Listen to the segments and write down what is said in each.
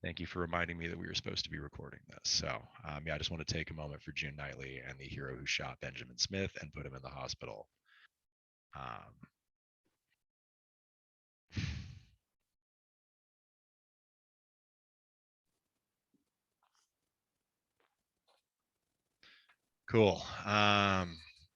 Thank you for reminding me that we were supposed to be recording this. So, yeah, I just want to take a moment for June Knightley and the hero who shot Benjamin Smith and put him in the hospital. Um, cool.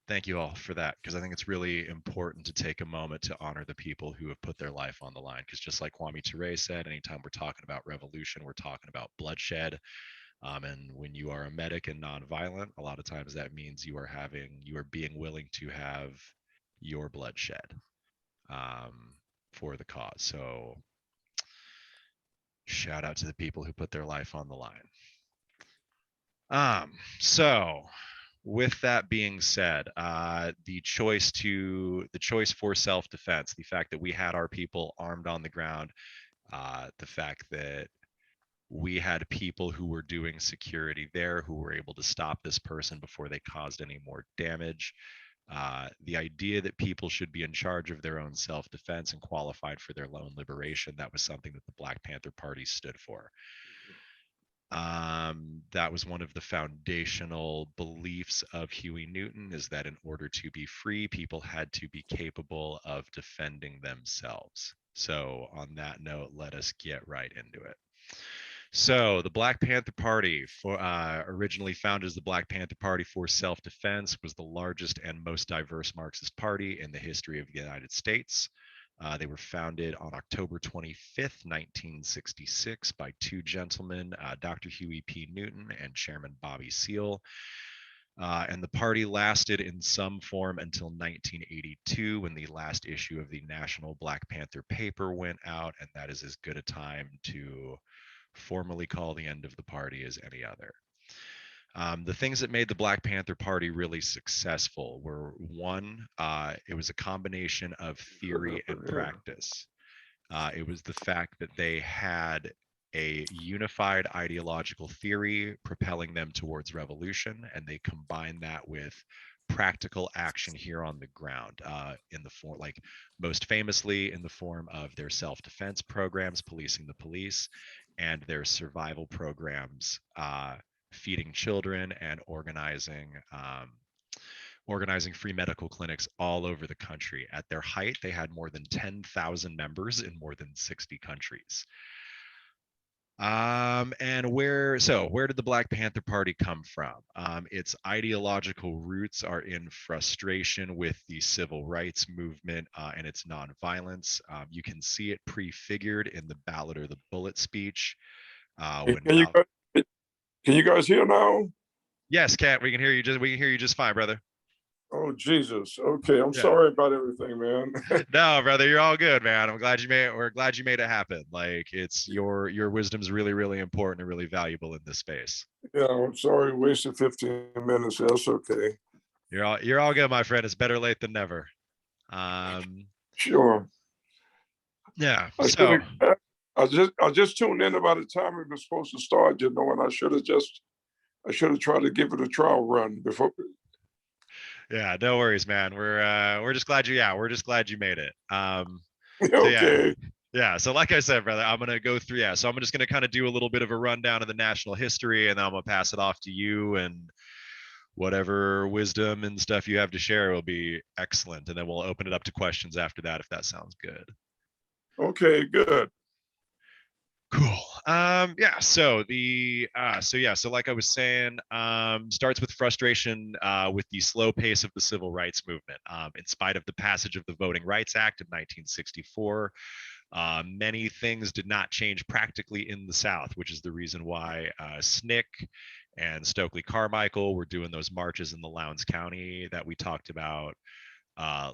Thank you all for that, because I think it's really important to take a moment to honor the people who have put their life on the line. Because just like Kwame Ture said, anytime we're talking about revolution, we're talking about bloodshed. And when you are a medic and nonviolent, a lot of times that means you are being willing to have your bloodshed for the cause. So shout out to the people who put their life on the line. So with that being said, the choice for self-defense, the fact that we had our people armed on the ground, the fact that we had people who were doing security there who were able to stop this person before they caused any more damage. The idea that people should be in charge of their own self-defense and qualified for their own liberation, that was something that the Black Panther Party stood for. That was one of the foundational beliefs of Huey Newton, is that in order to be free, people had to be capable of defending themselves. So on that note, let us get right into it. So the Black Panther Party, originally founded as the Black Panther Party for Self-Defense, was the largest and most diverse Marxist party in the history of the United States. They were founded on October 25th, 1966 by two gentlemen, Dr. Huey P. Newton and Chairman Bobby Seale. And the party lasted in some form until 1982, when the last issue of the National Black Panther paper went out, and that is as good a time to formally call the end of the party as any other. The things that made the Black Panther Party really successful were, one, it was a combination of theory and practice. It was the fact that they had a unified ideological theory propelling them towards revolution, and they combined that with practical action here on the ground, in the form, like most famously in the form of their self-defense programs, policing the police, and their survival programs, feeding children and organizing free medical clinics all over the country. At their height, they had more than 10,000 members in more than 60 countries. And where did the Black Panther Party come from? Its ideological roots are in frustration with the civil rights movement and its nonviolence. You can see it prefigured in the Ballot or the Bullet speech. Can you guys hear now? Yes, Kat, we can hear you just fine, brother. Oh Jesus. Okay, I'm sorry about everything, man. No, brother, you're all good, man. We're glad you made it happen. Like, it's your wisdom's really, really important and really valuable in this space. Yeah, I'm sorry, wasted 15 minutes. That's okay. You're all good, my friend. It's better late than never. Sure. Yeah. I just tuned in about the time it was supposed to start, and I should have tried to give it a trial run before. Yeah, no worries, man. We're just glad you made it. Okay. Yeah. So like I said, brother, I'm gonna go through. Yeah. So I'm just gonna kind of do a little bit of a rundown of the national history, and then I'm gonna pass it off to you, and whatever wisdom and stuff you have to share will be excellent. And then we'll open it up to questions after that, if that sounds good. Okay, good. Cool. So like I was saying, starts with frustration with the slow pace of the civil rights movement. In spite of the passage of the Voting Rights Act of 1964, many things did not change practically in the South, which is the reason why SNCC and Stokely Carmichael were doing those marches in the Lowndes County that we talked about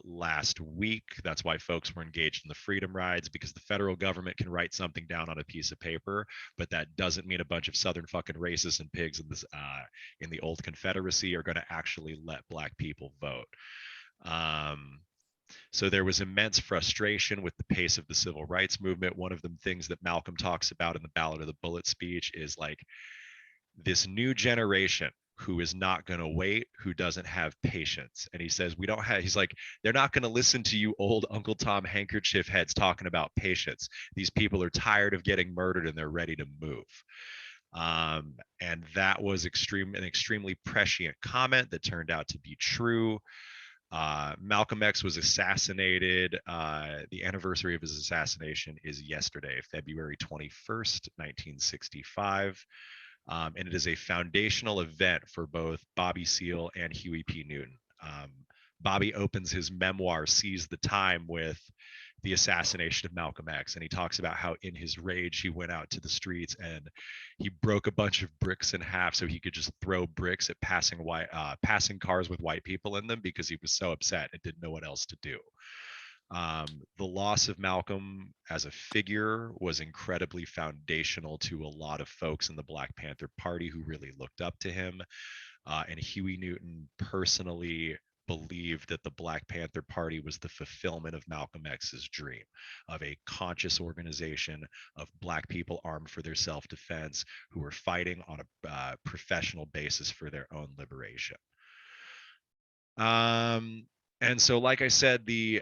last week. That's why folks were engaged in the freedom rides, because the federal government can write something down on a piece of paper, but that doesn't mean a bunch of Southern fucking racists and pigs in the old Confederacy are going to actually let Black people vote. So there was immense frustration with the pace of the civil rights movement. One of the things that Malcolm talks about in the Ballot of the Bullet speech is like this new generation who is not going to wait, who doesn't have patience. And he says, we don't have, he's like, they're not going to listen to you old Uncle Tom handkerchief heads talking about patience. These people are tired of getting murdered and they're ready to move. And that was an extremely prescient comment that turned out to be true. Malcolm X was assassinated. The anniversary of his assassination is yesterday, February 21st, 1965. And it is a foundational event for both Bobby Seale and Huey P. Newton. Bobby opens his memoir, Seize the Time, with the assassination of Malcolm X. And he talks about how in his rage, he went out to the streets and he broke a bunch of bricks in half so he could just throw bricks at passing cars with white people in them because he was so upset and didn't know what else to do. The loss of Malcolm as a figure was incredibly foundational to a lot of folks in the Black Panther Party who really looked up to him. And Huey Newton personally believed that the Black Panther Party was the fulfillment of Malcolm X's dream of a conscious organization of Black people armed for their self-defense who were fighting on a professional basis for their own liberation. And so, like I said, the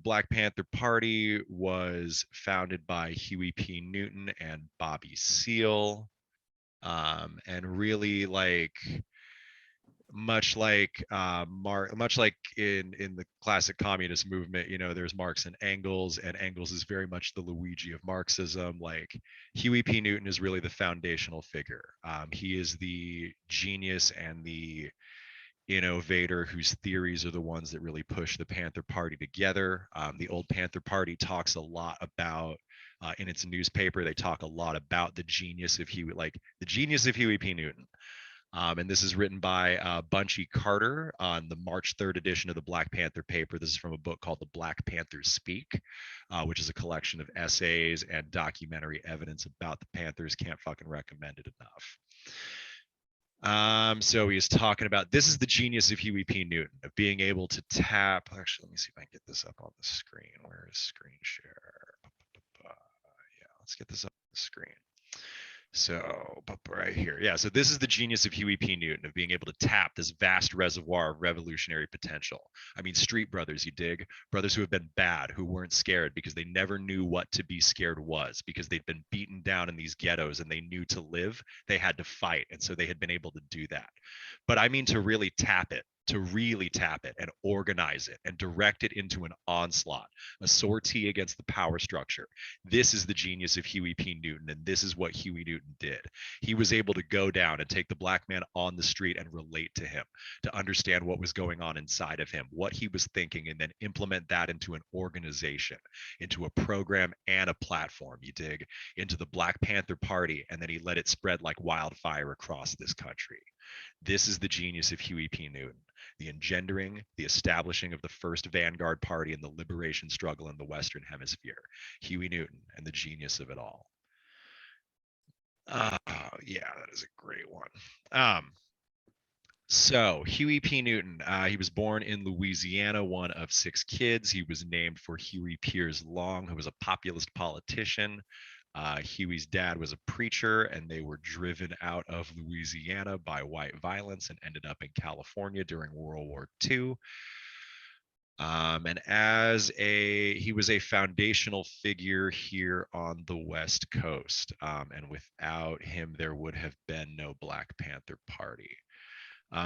Black Panther Party was founded by Huey P. Newton and Bobby Seale, and really, like, much like in the classic communist movement, you know, there's Marx and Engels is very much the Luigi of Marxism. Like, Huey P. Newton is really the foundational figure. He is the genius and the innovator whose theories are the ones that really push the Panther Party together. The old Panther Party talks a lot about, in its newspaper, they talk a lot about the genius of Huey P. Newton. And this is written by Bunchy Carter on the March 3rd edition of the Black Panther paper. This is from a book called The Black Panthers Speak, which is a collection of essays and documentary evidence about the Panthers. Can't fucking recommend it enough. So he's talking about, this is the genius of Huey P. Newton, of being able to tap. Actually, let me see if I can get this up on the screen. Where is screen share? Yeah, let's get this up on the screen. So right here. Yeah, so this is the genius of Huey P. Newton, of being able to tap this vast reservoir of revolutionary potential. I mean, street brothers, you dig? Brothers who have been bad, who weren't scared because they never knew what to be scared was, because they'd been beaten down in these ghettos and they knew to live, they had to fight. And so they had been able to do that. But I mean to really tap it and organize it and direct it into an onslaught, a sortie against the power structure. This is the genius of Huey P. Newton, and this is what Huey Newton did. He was able to go down and take the Black man on the street and relate to him, to understand what was going on inside of him, what he was thinking, and then implement that into an organization, into a program and a platform, you dig, into the Black Panther Party, and then he let it spread like wildfire across this country. This is the genius of Huey P. Newton, the engendering, the establishing of the first vanguard party in the liberation struggle in the Western Hemisphere. Huey Newton and the genius of it all. Yeah, that is a great one. So Huey P. Newton, he was born in Louisiana, one of 6 kids. He was named for Huey Piers Long, who was a populist politician. Huey's dad was a preacher, and they were driven out of Louisiana by white violence and ended up in California during World War II. And he was a foundational figure here on the West Coast. And without him, there would have been no Black Panther Party.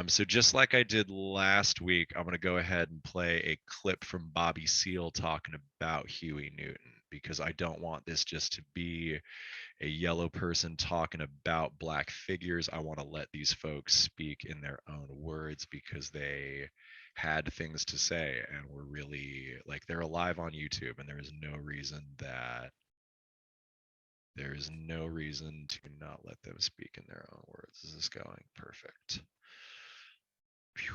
So just like I did last week, I'm going to go ahead and play a clip from Bobby Seale talking about Huey Newton, because I don't want this just to be a yellow person talking about Black figures. I want to let these folks speak in their own words, because they had things to say and were really, like, they're alive on YouTube, and there is no reason to not let them speak in their own words. Is this going? Perfect. Phew.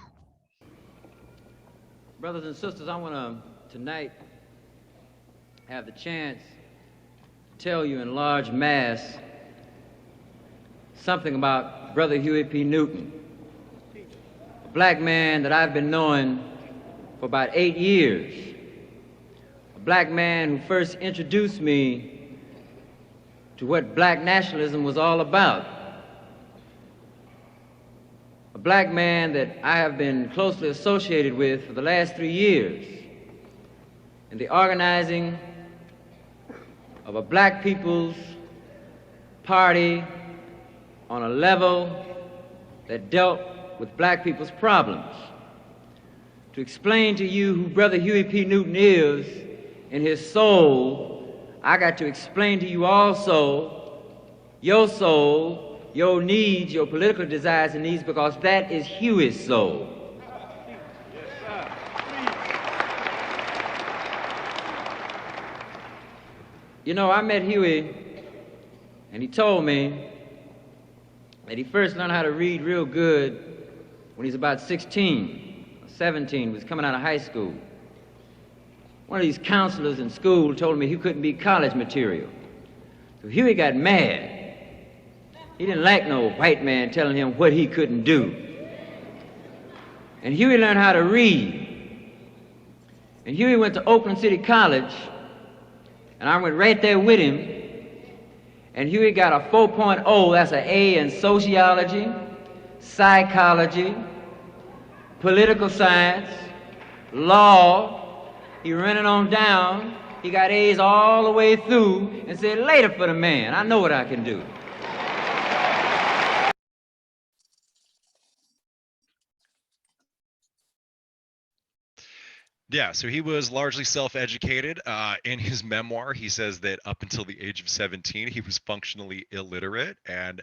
Brothers and sisters, I want to tonight have the chance to tell you in large mass something about Brother Huey P. Newton, a Black man that I've been knowing for about 8 years, a Black man who first introduced me to what Black nationalism was all about. a black man that I have been closely associated with for the last 3 years in the organizing of a black people's party on a level that dealt with black people's problems. To explain to you who Brother Huey P. Newton is in his soul, I got to explain to you also your soul, your needs, your political desires and needs, because that is Huey's soul. You know, I met Huey, and he told me that he first learned how to read real good when he was about 16 or 17, he was coming out of high school. One of these counselors in school told me he couldn't be college material. So Huey got mad. He didn't like no white man telling him what he couldn't do. And Huey learned how to read. And Huey went to Oakland City College, and I went right there with him. And Huey got a 4.0, that's an A in sociology, psychology, political science, law. He ran it on down. He got A's all the way through and said, later for the man, I know what I can do. Yeah, so he was largely self-educated. In his memoir, he says that up until the age of 17, he was functionally illiterate. And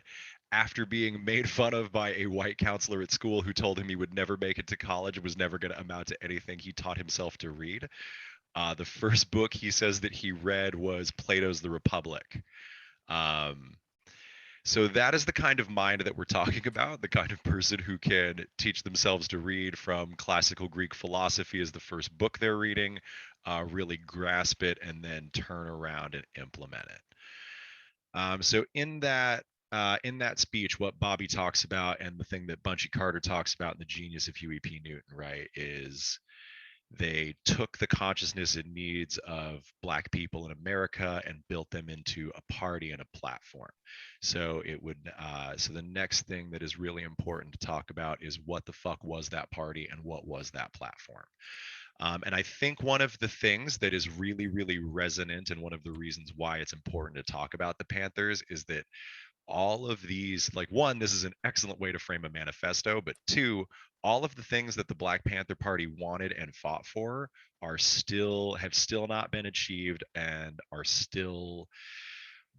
after being made fun of by a white counselor at school who told him he would never make it to college and was never going to amount to anything, he taught himself to read. The first book he says that he read was Plato's The Republic. So that is the kind of mind that we're talking about, the kind of person who can teach themselves to read from classical Greek philosophy as the first book they're reading, really grasp it, and then turn around and implement it. So in that speech, what Bobby talks about and the thing that Bunchy Carter talks about in The Genius of Huey P. Newton, right, is they took the consciousness and needs of Black people in America and built them into a party and a platform. So it would, so the next thing that is really important to talk about is what the fuck was that party and what was that platform? And I think one of the things that is really, really resonant and one of the reasons why it's important to talk about the Panthers is that all of these, like, one, this is an excellent way to frame a manifesto, but two, all of the things that the Black Panther Party wanted and fought for have still not been achieved, and are still,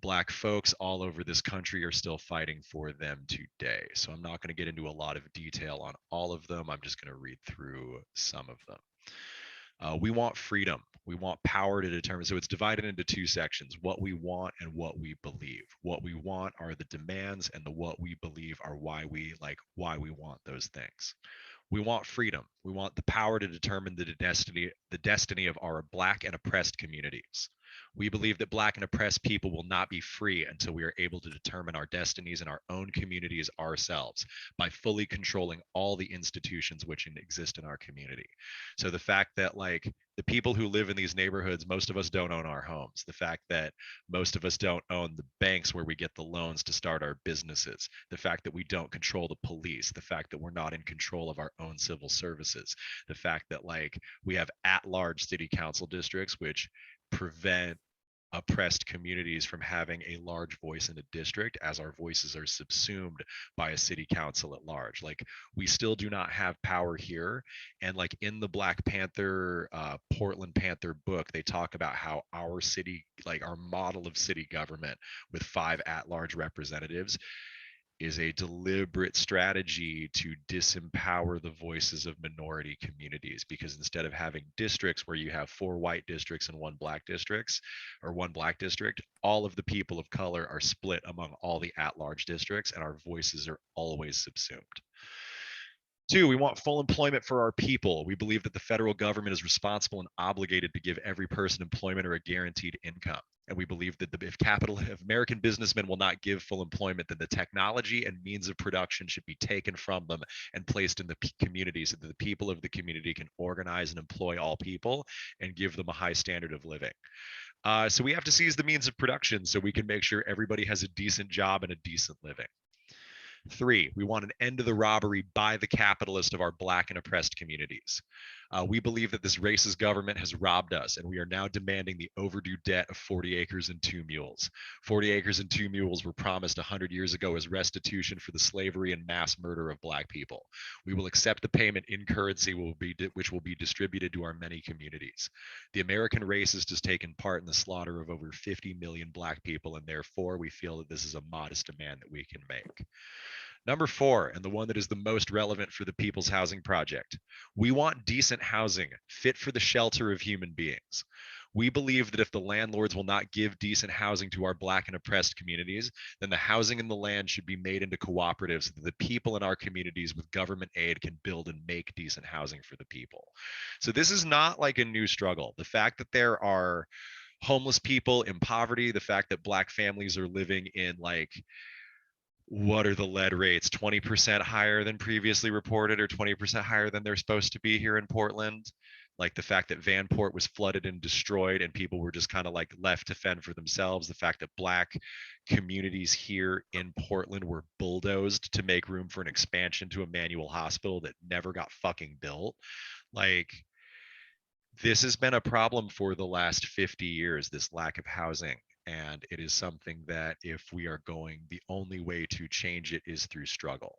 Black folks all over this country are still fighting for them today. So I'm not going to get into a lot of detail on all of them. I'm just going to read through some of them. We want freedom. We want power to determine. So it's divided into two sections: what we want and what we believe. What we want are the demands, and the what we believe are why we want those things. We want freedom. We want the power to determine the destiny of our Black and oppressed communities. We believe that Black and oppressed people will not be free until we are able to determine our destinies in our own communities ourselves, by fully controlling all the institutions which exist in our community. So the fact that, like, the people who live in these neighborhoods, most of us don't own our homes. The fact that most of us don't own the banks where we get the loans to start our businesses. The fact that we don't control the police. The fact that we're not in control of our own civil services. The fact that, like, we have at-large city council districts which prevent oppressed communities from having a large voice in a district, as our voices are subsumed by a city council at large. Like, we still do not have power here. And, like, in the Black Panther, Portland Panther book, they talk about how our city, like our model of city government with 5 at-large representatives, is a deliberate strategy to disempower the voices of minority communities, because instead of having districts where you have 4 white districts and 1 black districts, or 1 black district, all of the people of color are split among all the at-large districts, and our voices are always subsumed. 2, we want full employment for our people. We believe that the federal government is responsible and obligated to give every person employment or a guaranteed income. And we believe that if American businessmen will not give full employment, then the technology and means of production should be taken from them and placed in the community, so that the people of the community can organize and employ all people and give them a high standard of living. So we have to seize the means of production so we can make sure everybody has a decent job and a decent living. 3, we want an end to the robbery by the capitalist of our Black and oppressed communities. We believe that this racist government has robbed us, and we are now demanding the overdue debt of 40 acres and 2 mules. 40 acres and 2 mules were promised 100 years ago as restitution for the slavery and mass murder of Black people. We will accept the payment in currency, which will be distributed to our many communities. The American racist has taken part in the slaughter of over 50 million Black people, and therefore we feel that this is a modest demand that we can make. Number 4, and the one that is the most relevant for the People's Housing Project, we want decent housing fit for the shelter of human beings. We believe that if the landlords will not give decent housing to our Black and oppressed communities, then the housing and the land should be made into cooperatives so that the people in our communities with government aid can build and make decent housing for the people. So this is not like a new struggle. The fact that there are homeless people in poverty, the fact that Black families are living in like, what are the lead rates, 20% higher than previously reported or 20% higher than they're supposed to be here in Portland? Like the fact that Vanport was flooded and destroyed and people were just kind of like left to fend for themselves. The fact that Black communities here in Portland were bulldozed to make room for an expansion to a manual hospital that never got fucking built. Like, this has been a problem for the last 50 years, this lack of housing. And it is something that if we are going, the only way to change it is through struggle.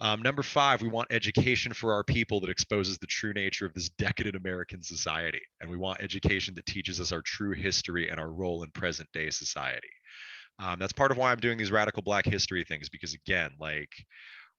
Number 5, we want education for our people that exposes the true nature of this decadent American society. And we want education that teaches us our true history and our role in present day society. That's part of why I'm doing these radical Black history things, because again, like,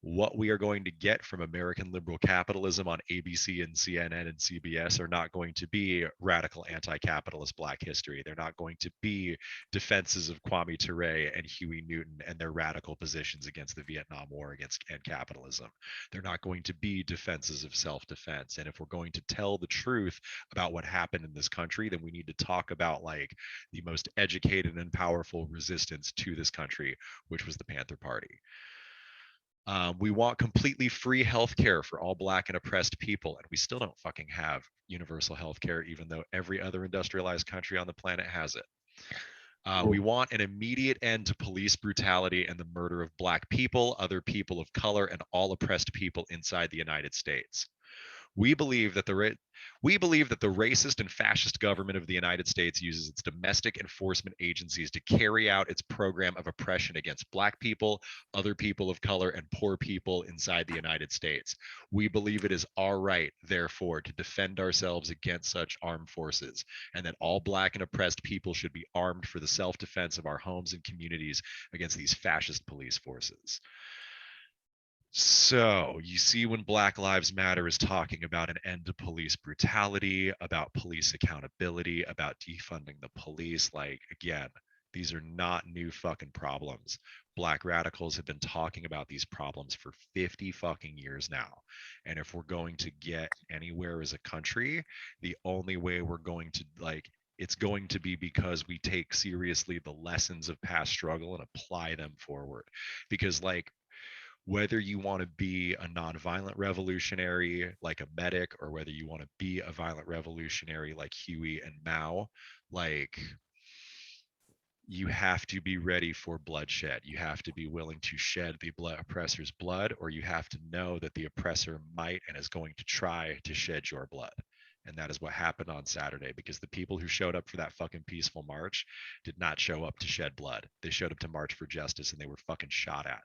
what we are going to get from American liberal capitalism on ABC and CNN and CBS are not going to be radical anti-capitalist Black history. They're not going to be defenses of Kwame Ture and Huey Newton and their radical positions against the Vietnam War and capitalism. They're not going to be defenses of self-defense. And if we're going to tell the truth about what happened in this country, then we need to talk about like the most educated and powerful resistance to this country, which was the Panther Party. We want completely free healthcare for all Black and oppressed people, and we still don't fucking have universal healthcare, even though every other industrialized country on the planet has it. We want an immediate end to police brutality and the murder of Black people, other people of color, and all oppressed people inside the United States. We believe that the racist and fascist government of the United States uses its domestic enforcement agencies to carry out its program of oppression against Black people, other people of color, and poor people inside the United States. We believe it is our right, therefore, to defend ourselves against such armed forces, and that all Black and oppressed people should be armed for the self-defense of our homes and communities against these fascist police forces. So you see, when Black Lives Matter is talking about an end to police brutality, about police accountability, about defunding the police, like, again, these are not new fucking problems. Black radicals have been talking about these problems for 50 fucking years now. And if we're going to get anywhere as a country, the only way we're going to, like, it's going to be because we take seriously the lessons of past struggle and apply them forward. Because, like, whether you want to be a nonviolent revolutionary like a medic, or whether you want to be a violent revolutionary like Huey and Mao, like, you have to be ready for bloodshed. You have to be willing to shed the oppressor's blood, or you have to know that the oppressor might and is going to try to shed your blood. And that is what happened on Saturday, because the people who showed up for that fucking peaceful march did not show up to shed blood. They showed up to march for justice, and they were fucking shot at.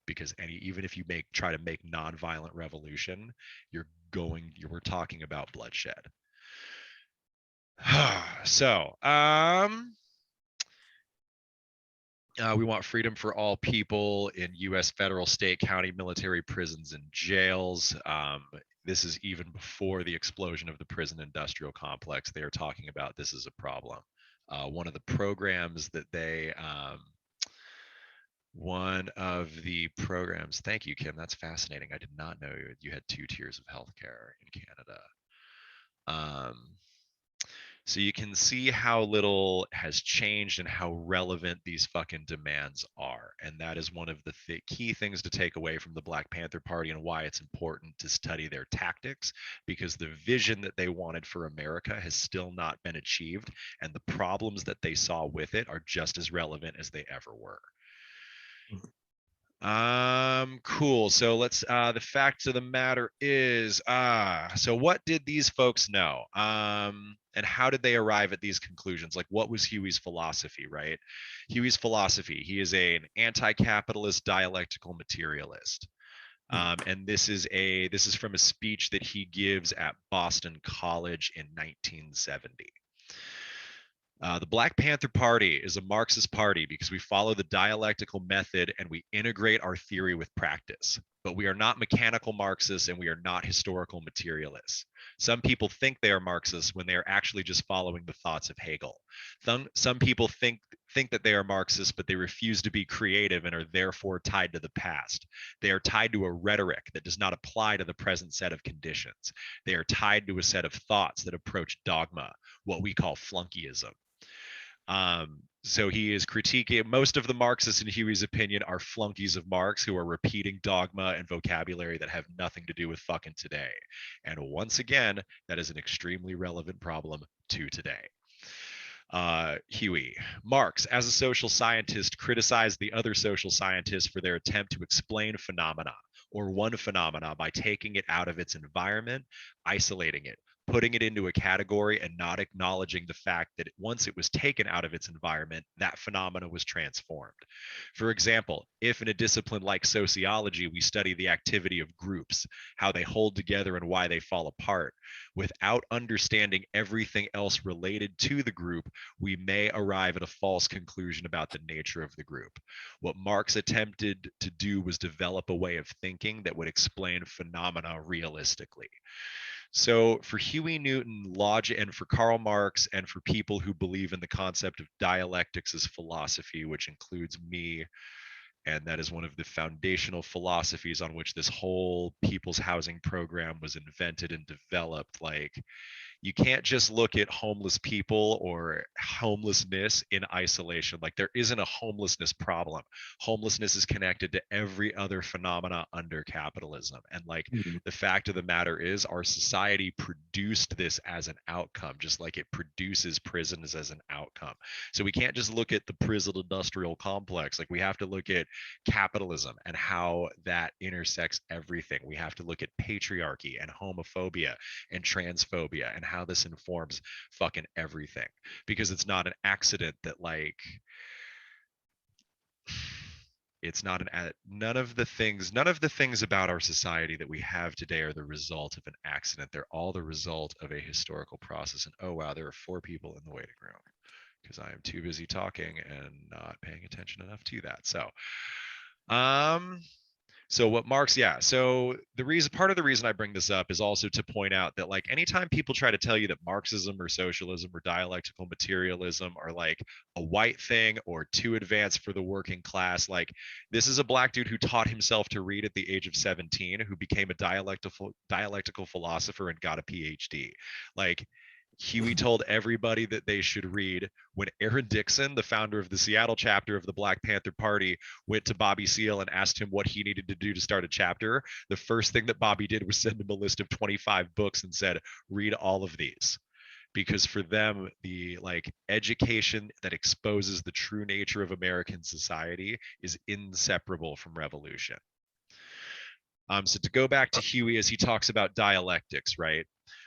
Because even if you try to make nonviolent revolution, we're talking about bloodshed. So, we want freedom for all people in U.S. federal, state, county, military prisons, and jails. This is even before the explosion of the prison industrial complex. They are talking about this as a problem. One of the programs that they thank you, Kim, that's fascinating. I did not know you had 2 tiers of healthcare in Canada. So you can see how little has changed and how relevant these fucking demands are. And that is one of the key things to take away from the Black Panther Party, and why it's important to study their tactics, because the vision that they wanted for America has still not been achieved, and the problems that they saw with it are just as relevant as they ever were. Cool. So let's the fact of the matter is so what did these folks know? And how did they arrive at these conclusions? Like what was Huey's philosophy, right? Huey's philosophy, he is an anti-capitalist dialectical materialist. And this is from a speech that he gives at Boston College in 1970. The Black Panther Party is a Marxist party because we follow the dialectical method and we integrate our theory with practice. But we are not mechanical Marxists and we are not historical materialists. Some people think they are Marxists when they are actually just following the thoughts of Hegel. Some people think that they are Marxists, but they refuse to be creative and are therefore tied to the past. They are tied to a rhetoric that does not apply to the present set of conditions. They are tied to a set of thoughts that approach dogma, what we call flunkyism. So he is critiquing most of the Marxists, in Huey's opinion, are flunkies of Marx who are repeating dogma and vocabulary that have nothing to do with fucking today. And once again, that is an extremely relevant problem to today. Huey. Marx, as a social scientist, criticized the other social scientists for their attempt to explain phenomena, or one phenomena, by taking it out of its environment, isolating it, putting it into a category, and not acknowledging the fact that once it was taken out of its environment, that phenomena was transformed. For example, if in a discipline like sociology, we study the activity of groups, how they hold together and why they fall apart, without understanding everything else related to the group, we may arrive at a false conclusion about the nature of the group. What Marx attempted to do was develop a way of thinking that would explain phenomena realistically. So for Huey Newton, logic, and for Karl Marx, and for people who believe in the concept of dialectics as philosophy, which includes me, and that is one of the foundational philosophies on which this whole people's housing program was invented and developed, like, you can't just look at homeless people or homelessness in isolation. Like, there isn't a homelessness problem. Homelessness is connected to every other phenomena under capitalism. And like, the fact of the matter is, our society produced this as an outcome, just like it produces prisons as an outcome. So we can't just look at the prison industrial complex. Like, we have to look at capitalism and how that intersects everything. We have to look at patriarchy and homophobia and transphobia and how this informs fucking everything, because it's not an accident that, like, it's not an none of the things about our society that we have today are the result of an accident. They're all the result of a historical process. And oh wow, there are 4 people in the waiting room because I am too busy talking and not paying attention enough to that. So what Marx, yeah. So part of the reason I bring this up is also to point out that, like, anytime people try to tell you that Marxism or socialism or dialectical materialism are like a white thing or too advanced for the working class, like, this is a black dude who taught himself to read at the age of 17, who became a dialectical philosopher and got a PhD. Like, Huey told everybody that they should read. When Aaron Dixon, the founder of the Seattle chapter of the Black Panther Party, went to Bobby Seale and asked him what he needed to do to start a chapter, the first thing that Bobby did was send him a list of 25 books and said, read all of these. Because for them, the, like, education that exposes the true nature of American society is inseparable from revolution. So to go back to Huey, as he talks about dialectics, right?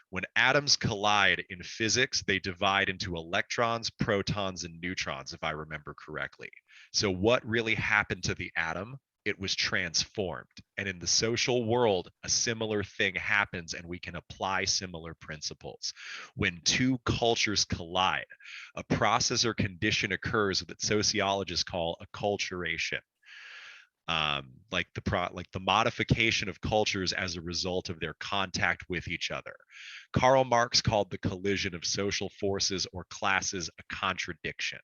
When atoms collide in physics, they divide into electrons, protons, and neutrons, if I remember correctly. So what really happened to the atom? It was transformed. And in the social world, a similar thing happens, and we can apply similar principles. When 2 cultures collide, a process or condition occurs that sociologists call acculturation. Like the modification of cultures as a result of their contact with each other. Karl Marx called the collision of social forces or classes a contradiction.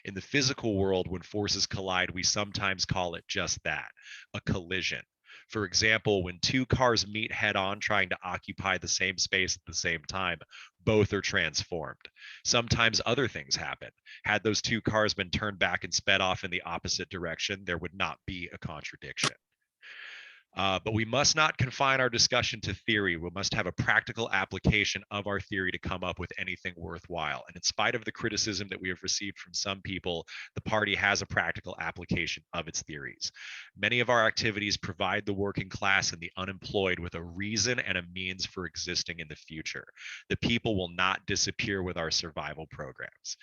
In the physical world, when forces collide, we sometimes call it just that, a collision. For example, when 2 cars meet head on trying to occupy the same space at the same time, both are transformed. Sometimes other things happen. Had those 2 cars been turned back and sped off in the opposite direction, there would not be a contradiction. But we must not confine our discussion to theory. We must have a practical application of our theory to come up with anything worthwhile. And in spite of the criticism that we have received from some people, the party has a practical application of its theories. Many of our activities provide the working class and the unemployed with a reason and a means for existing in the future. The people will not disappear with our survival programs.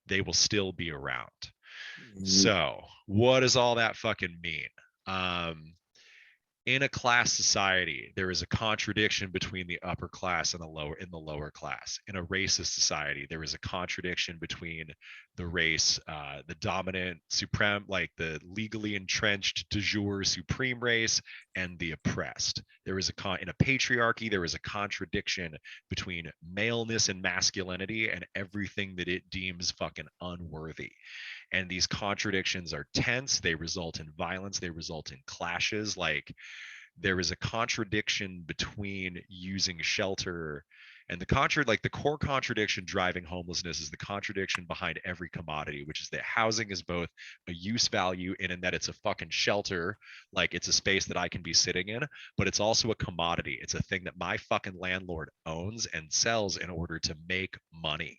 They will still be around. So, what does all that fucking mean? In a class society, there is a contradiction between the upper class and the lower class. In a racist society, there is a contradiction between the race, the dominant supreme, like the legally entrenched de jure supreme race, and the oppressed. There is in a patriarchy, there is a contradiction between maleness and masculinity and everything that it deems fucking unworthy. And these contradictions are tense. They result in violence. They result in clashes. Like, there is a contradiction between using shelter and the core contradiction driving homelessness is the contradiction behind every commodity, which is that housing is both a use value in that it's a fucking shelter, like it's a space that I can be sitting in, but it's also a commodity. It's a thing that my fucking landlord owns and sells in order to make money.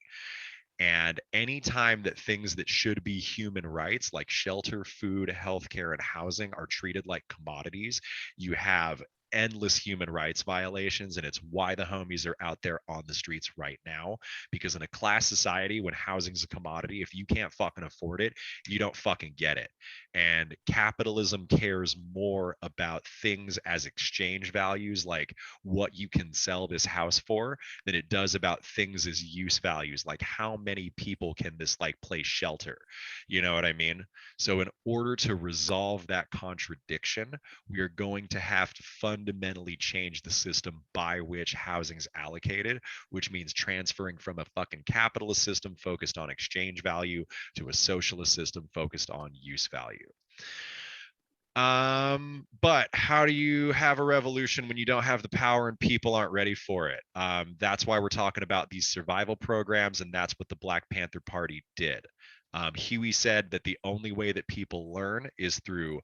And anytime that things that should be human rights, like shelter, food, healthcare, and housing, are treated like commodities, you have endless human rights violations. And it's why the homies are out there on the streets right now. Because in a class society, when housing's a commodity, if you can't fucking afford it, you don't fucking get it. And capitalism cares more about things as exchange values, like what you can sell this house for, than it does about things as use values, like how many people can this like place shelter. You know what I mean? So in order to resolve that contradiction, we are going to have to fundamentally change the system by which housing's allocated, which means transferring from a fucking capitalist system focused on exchange value to a socialist system focused on use value. But how do you have a revolution when you don't have the power and people aren't ready for it? That's why we're talking about these survival programs, and that's what the Black Panther Party did. Huey said that the only way that people learn is through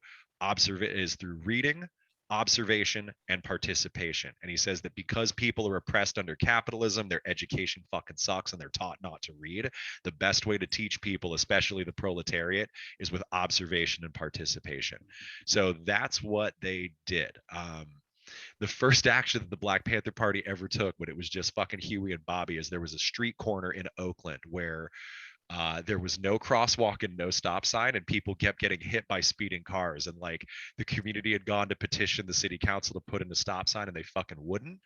reading, observation, and participation. And he says that because people are oppressed under capitalism, their education fucking sucks and they're taught not to read. The best way to teach people, especially the proletariat, is with observation and participation. So that's what they did. The first action that the Black Panther Party ever took when it was just fucking Huey and Bobby is there was a street corner in Oakland where there was no crosswalk and no stop sign, and people kept getting hit by speeding cars. And like the community had gone to petition the city council to put in a stop sign, and they fucking wouldn't.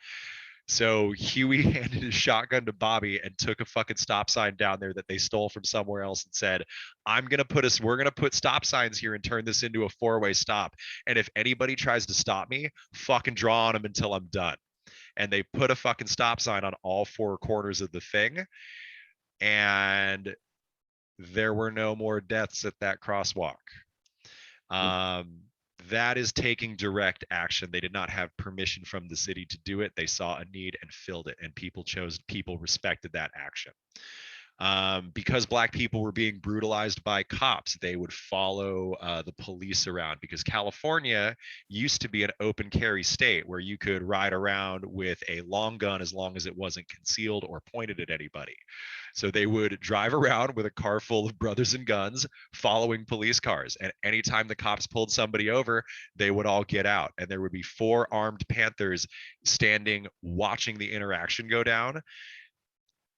So Huey handed his shotgun to Bobby and took a fucking stop sign down there that they stole from somewhere else and said, we're gonna put stop signs here and turn this into a four-way stop. And if anybody tries to stop me, fucking draw on them until I'm done. And they put a fucking stop sign on all four corners of the thing. And there were no more deaths at that crosswalk. That is taking direct action. They did not have permission from the city to do it. They saw a need and filled it, and people respected that action. Because Black people were being brutalized by cops, they would follow the police around, because California used to be an open carry state where you could ride around with a long gun as long as it wasn't concealed or pointed at anybody. So they would drive around with a car full of brothers and guns following police cars. And anytime the cops pulled somebody over, they would all get out. And there would be 4 armed Panthers standing, watching the interaction go down,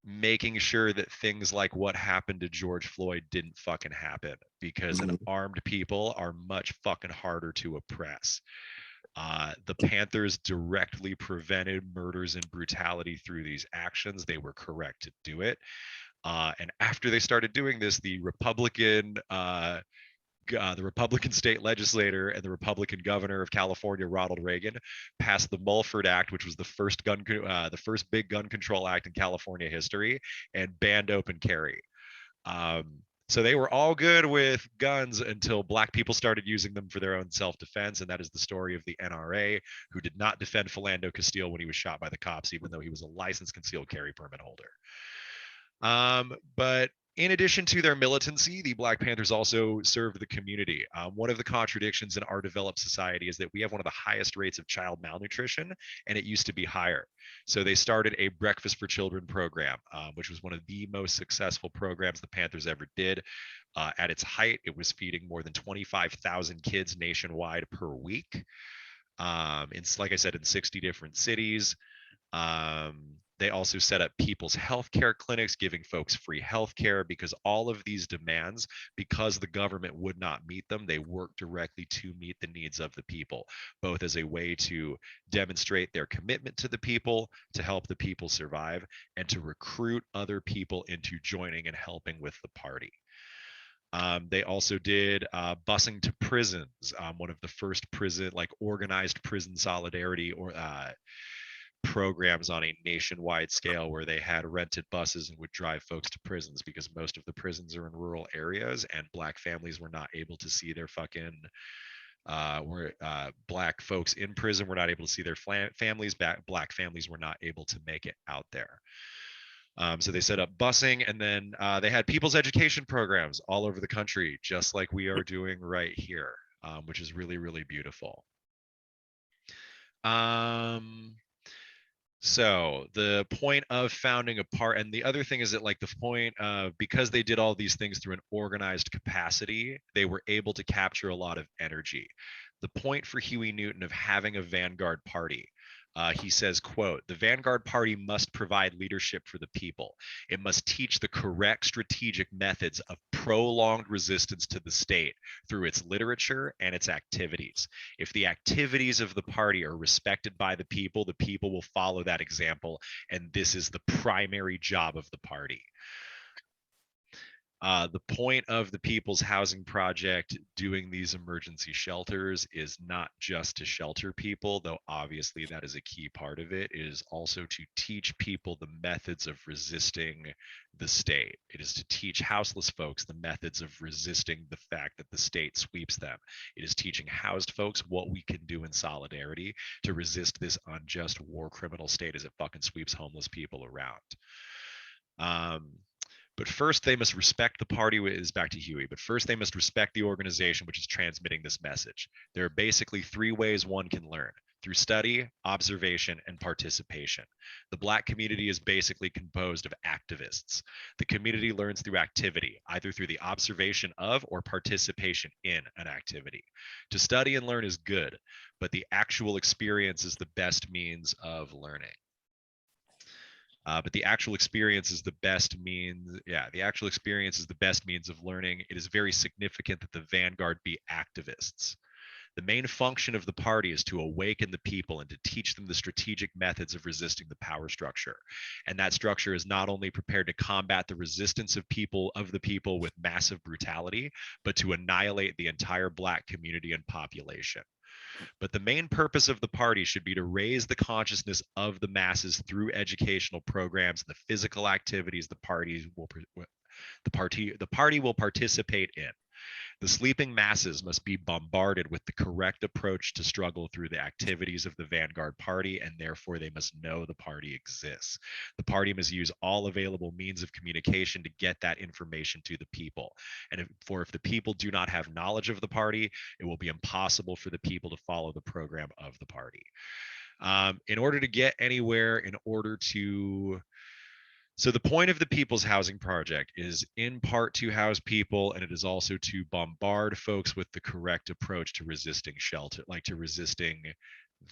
making sure that things like what happened to George Floyd didn't fucking happen, because an armed people are much fucking harder to oppress. The Panthers directly prevented murders and brutality through these actions. They were correct to do it. And after they started doing this, the Republican state legislator and the Republican governor of California, Ronald Reagan, passed the Mulford Act, which was the first big gun control act in California history, and banned open carry. So they were all good with guns until Black people started using them for their own self-defense, and that is the story of the NRA, who did not defend Philando Castile when he was shot by the cops, even though he was a licensed concealed carry permit holder. But In addition to their militancy, the Black Panthers also served the community. One of the contradictions in our developed society is that we have one of the highest rates of child malnutrition, and it used to be higher. So they started a Breakfast for Children program, which was one of the most successful programs the Panthers ever did. At its height, it was feeding more than 25,000 kids nationwide per week. Like I said, in 60 different cities. They also set up people's healthcare clinics, giving folks free healthcare, because all of these demands, because the government would not meet them, they work directly to meet the needs of the people, both as a way to demonstrate their commitment to the people, to help the people survive, and to recruit other people into joining and helping with the party. They also did busing to prisons, one of the first organized prison solidarity or programs on a nationwide scale, where they had rented buses and would drive folks to prisons, because most of the prisons are in rural areas and Black families were not able to see their Black folks in prison were not able to see their families. Black families were not able to make it out there. So they set up busing, and then they had people's education programs all over the country, just like we are doing right here, which is really, really beautiful. So the point of founding a part, and the other thing is that, like, the point of, because they did all these things through an organized capacity, they were able to capture a lot of energy. The point for Huey Newton of having a vanguard party, he says, quote, "The vanguard party must provide leadership for the people. It must teach the correct strategic methods of prolonged resistance to the state through its literature and its activities. If the activities of the party are respected by the people will follow that example, and this is the primary job of the party." The point of the People's Housing Project doing these emergency shelters is not just to shelter people, though obviously that is a key part of it. It is also to teach people the methods of resisting the state. It is to teach houseless folks the methods of resisting the fact that the state sweeps them. It is teaching housed folks what we can do in solidarity to resist this unjust war criminal state as it fucking sweeps homeless people around. But first, they must respect the party. Is back to Huey. But first, they must respect the organization which is transmitting this message. There are basically three ways one can learn: through study, observation, and participation. The Black community is basically composed of activists. The community learns through activity, either through the observation of or participation in an activity. To study and learn is good, but the actual experience is the best means of learning. But the actual experience is the best means. Yeah, the actual experience is the best means of learning. It is very significant that the vanguard be activists. The main function of the party is to awaken the people and to teach them the strategic methods of resisting the power structure. And that structure is not only prepared to combat the resistance of the people with massive brutality, but to annihilate the entire Black community and population. But the main purpose of the party should be to raise the consciousness of the masses through educational programs and the physical activities the party will participate in. The sleeping masses must be bombarded with the correct approach to struggle through the activities of the vanguard party, and therefore they must know the party exists. The party must use all available means of communication to get that information to the people. And if the people do not have knowledge of the party, it will be impossible for the people to follow the program of the party. In order to get anywhere, so the point of the People's Housing Project is in part to house people, and it is also to bombard folks with the correct approach to resisting shelter, like to resisting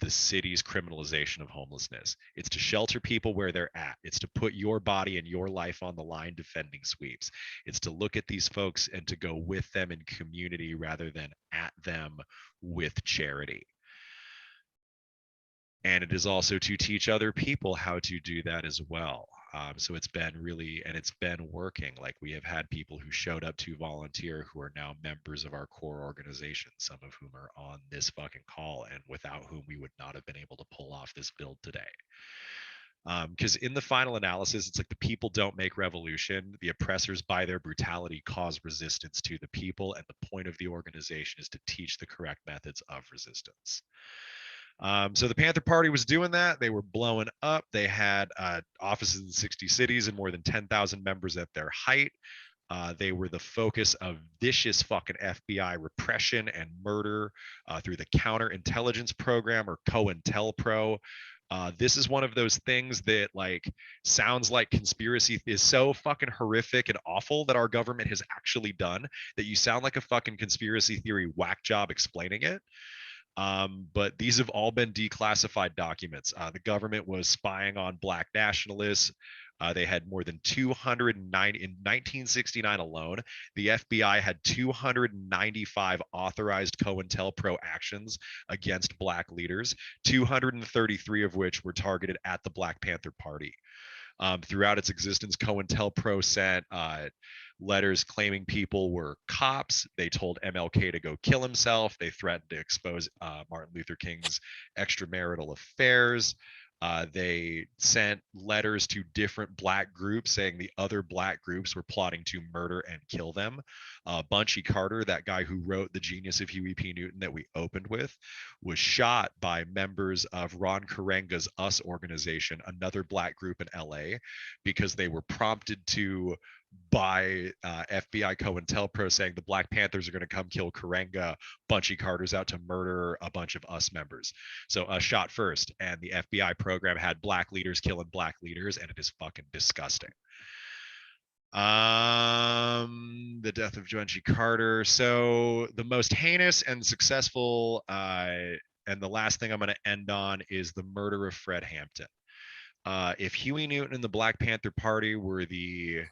the city's criminalization of homelessness. It's to shelter people where they're at. It's to put your body and your life on the line defending sweeps. It's to look at these folks and to go with them in community rather than at them with charity. And it is also to teach other people how to do that as well. So it's been working. Like, we have had people who showed up to volunteer who are now members of our core organization, some of whom are on this fucking call, and without whom we would not have been able to pull off this build today. Because in the final analysis, it's like the people don't make revolution. The oppressors, by their brutality, cause resistance to the people. And the point of the organization is to teach the correct methods of resistance. So the Panther Party was doing that. They were blowing up. They had offices in 60 cities and more than 10,000 members at their height. They were the focus of vicious fucking FBI repression and murder through the counterintelligence program, or COINTELPRO. This is one of those things that like sounds like conspiracy, is so fucking horrific and awful that our government has actually done that you sound like a fucking conspiracy theory whack job explaining it. But these have all been declassified documents. The government was spying on Black nationalists. They had more than 209 in 1969 alone. The FBI had 295 authorized COINTELPRO actions against Black leaders, 233 of which were targeted at the Black Panther Party. Throughout its existence, COINTELPRO sent letters claiming people were cops. They told MLK to go kill himself. They threatened to expose Martin Luther King's extramarital affairs. They sent letters to different Black groups saying the other Black groups were plotting to murder and kill them. Bunchy Carter, that guy who wrote The Genius of Huey P. Newton that we opened with, was shot by members of Ron Karenga's US organization, another Black group in LA, because they were prompted to by FBI COINTELPRO saying the Black Panthers are going to come kill Karenga. Bunchy Carter's out to murder a bunch of US members. So shot first, and the FBI program had Black leaders killing Black leaders, and it is fucking disgusting. The death of Bunchy Carter. So the most heinous and successful, and the last thing I'm going to end on is the murder of Fred Hampton. If Huey Newton and the Black Panther Party were the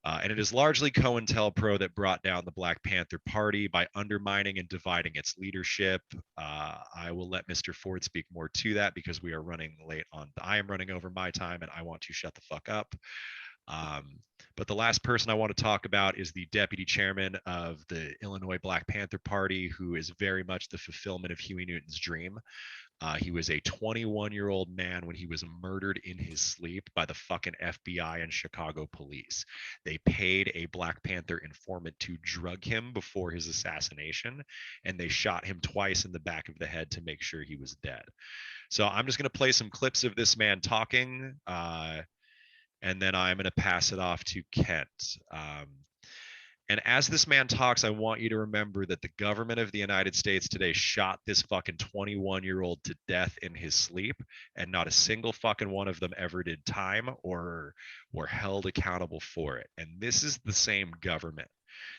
and it is largely COINTELPRO that brought down the Black Panther Party by undermining and dividing its leadership. I will let Mr. Ford speak more to that because we are running late on. I am running over my time and I want to shut the fuck up. But the last person I want to talk about is the deputy chairman of the Illinois Black Panther Party, who is very much the fulfillment of Huey Newton's dream. He was a 21-year-old man when he was murdered in his sleep by the fucking FBI and Chicago police. They paid a Black Panther informant to drug him before his assassination, and they shot him twice in the back of the head to make sure he was dead. So I'm just going to play some clips of this man talking, and then I'm going to pass it off to Kent. And as this man talks, I want you to remember that the government of the United States today shot this fucking 21-year-old to death in his sleep, and not a single fucking one of them ever did time or were held accountable for it. And this is the same government.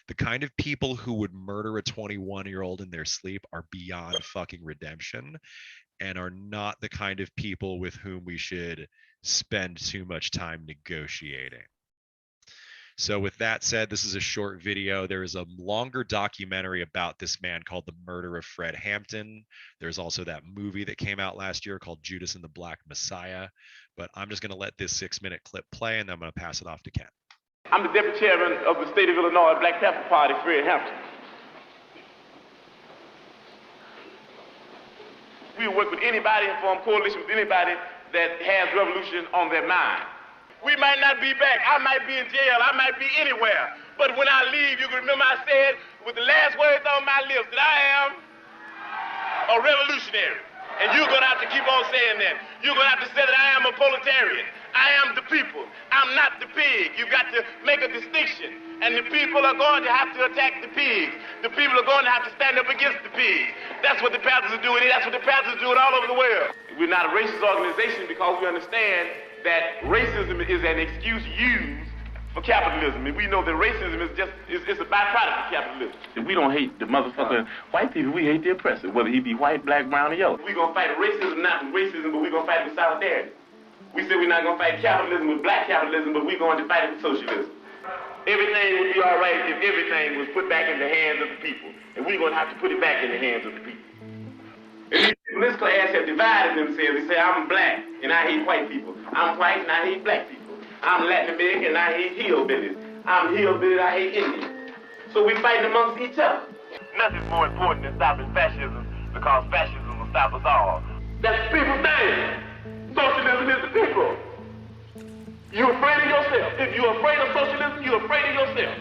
The kind of people who would murder a 21-year-old in their sleep are beyond fucking redemption, and are not the kind of people with whom we should spend too much time negotiating. So with that said, this is a short video. There is a longer documentary about this man called The Murder of Fred Hampton. There's also that movie that came out last year called Judas and the Black Messiah. But I'm just going to let this 6-minute clip play, and then I'm going to pass it off to Ken. I'm the deputy chairman of the state of Illinois Black Panther Party, Fred Hampton. We work with anybody and form coalition with anybody that has revolution on their mind. We might not be back. I might be in jail. I might be anywhere. But when I leave, you can remember I said with the last words on my lips that I am a revolutionary. And you're going to have to keep on saying that. You're going to have to say that I am a proletarian. I am the people. I'm not the pig. You've got to make a distinction. And the people are going to have to attack the pigs. The people are going to have to stand up against the pigs. That's what the Panthers are doing. That's what the Panthers are doing all over the world. We're not a racist organization because we understand that racism is an excuse used for capitalism. And we know that racism is just it's a byproduct of capitalism. If we don't hate the motherfucking white people, we hate the oppressor, whether he be white, black, brown, or yellow. We're going to fight racism, not with racism, but we're going to fight with solidarity. We said we're not going to fight capitalism with black capitalism, but we're going to fight it with socialism. Everything would be all right if everything was put back in the hands of the people. And we're going to have to put it back in the hands of the people. And this class have divided themselves. They say, I'm black and I hate white people. I'm white and I hate black people. I'm Latin American and I hate hillbillies. I'm hillbilly and I hate Indians. So we fight amongst each other. Nothing's more important than stopping fascism because fascism will stop us all. That's the people's thing. Socialism is the people. You're afraid of yourself. If you're afraid of socialism, you're afraid of yourself.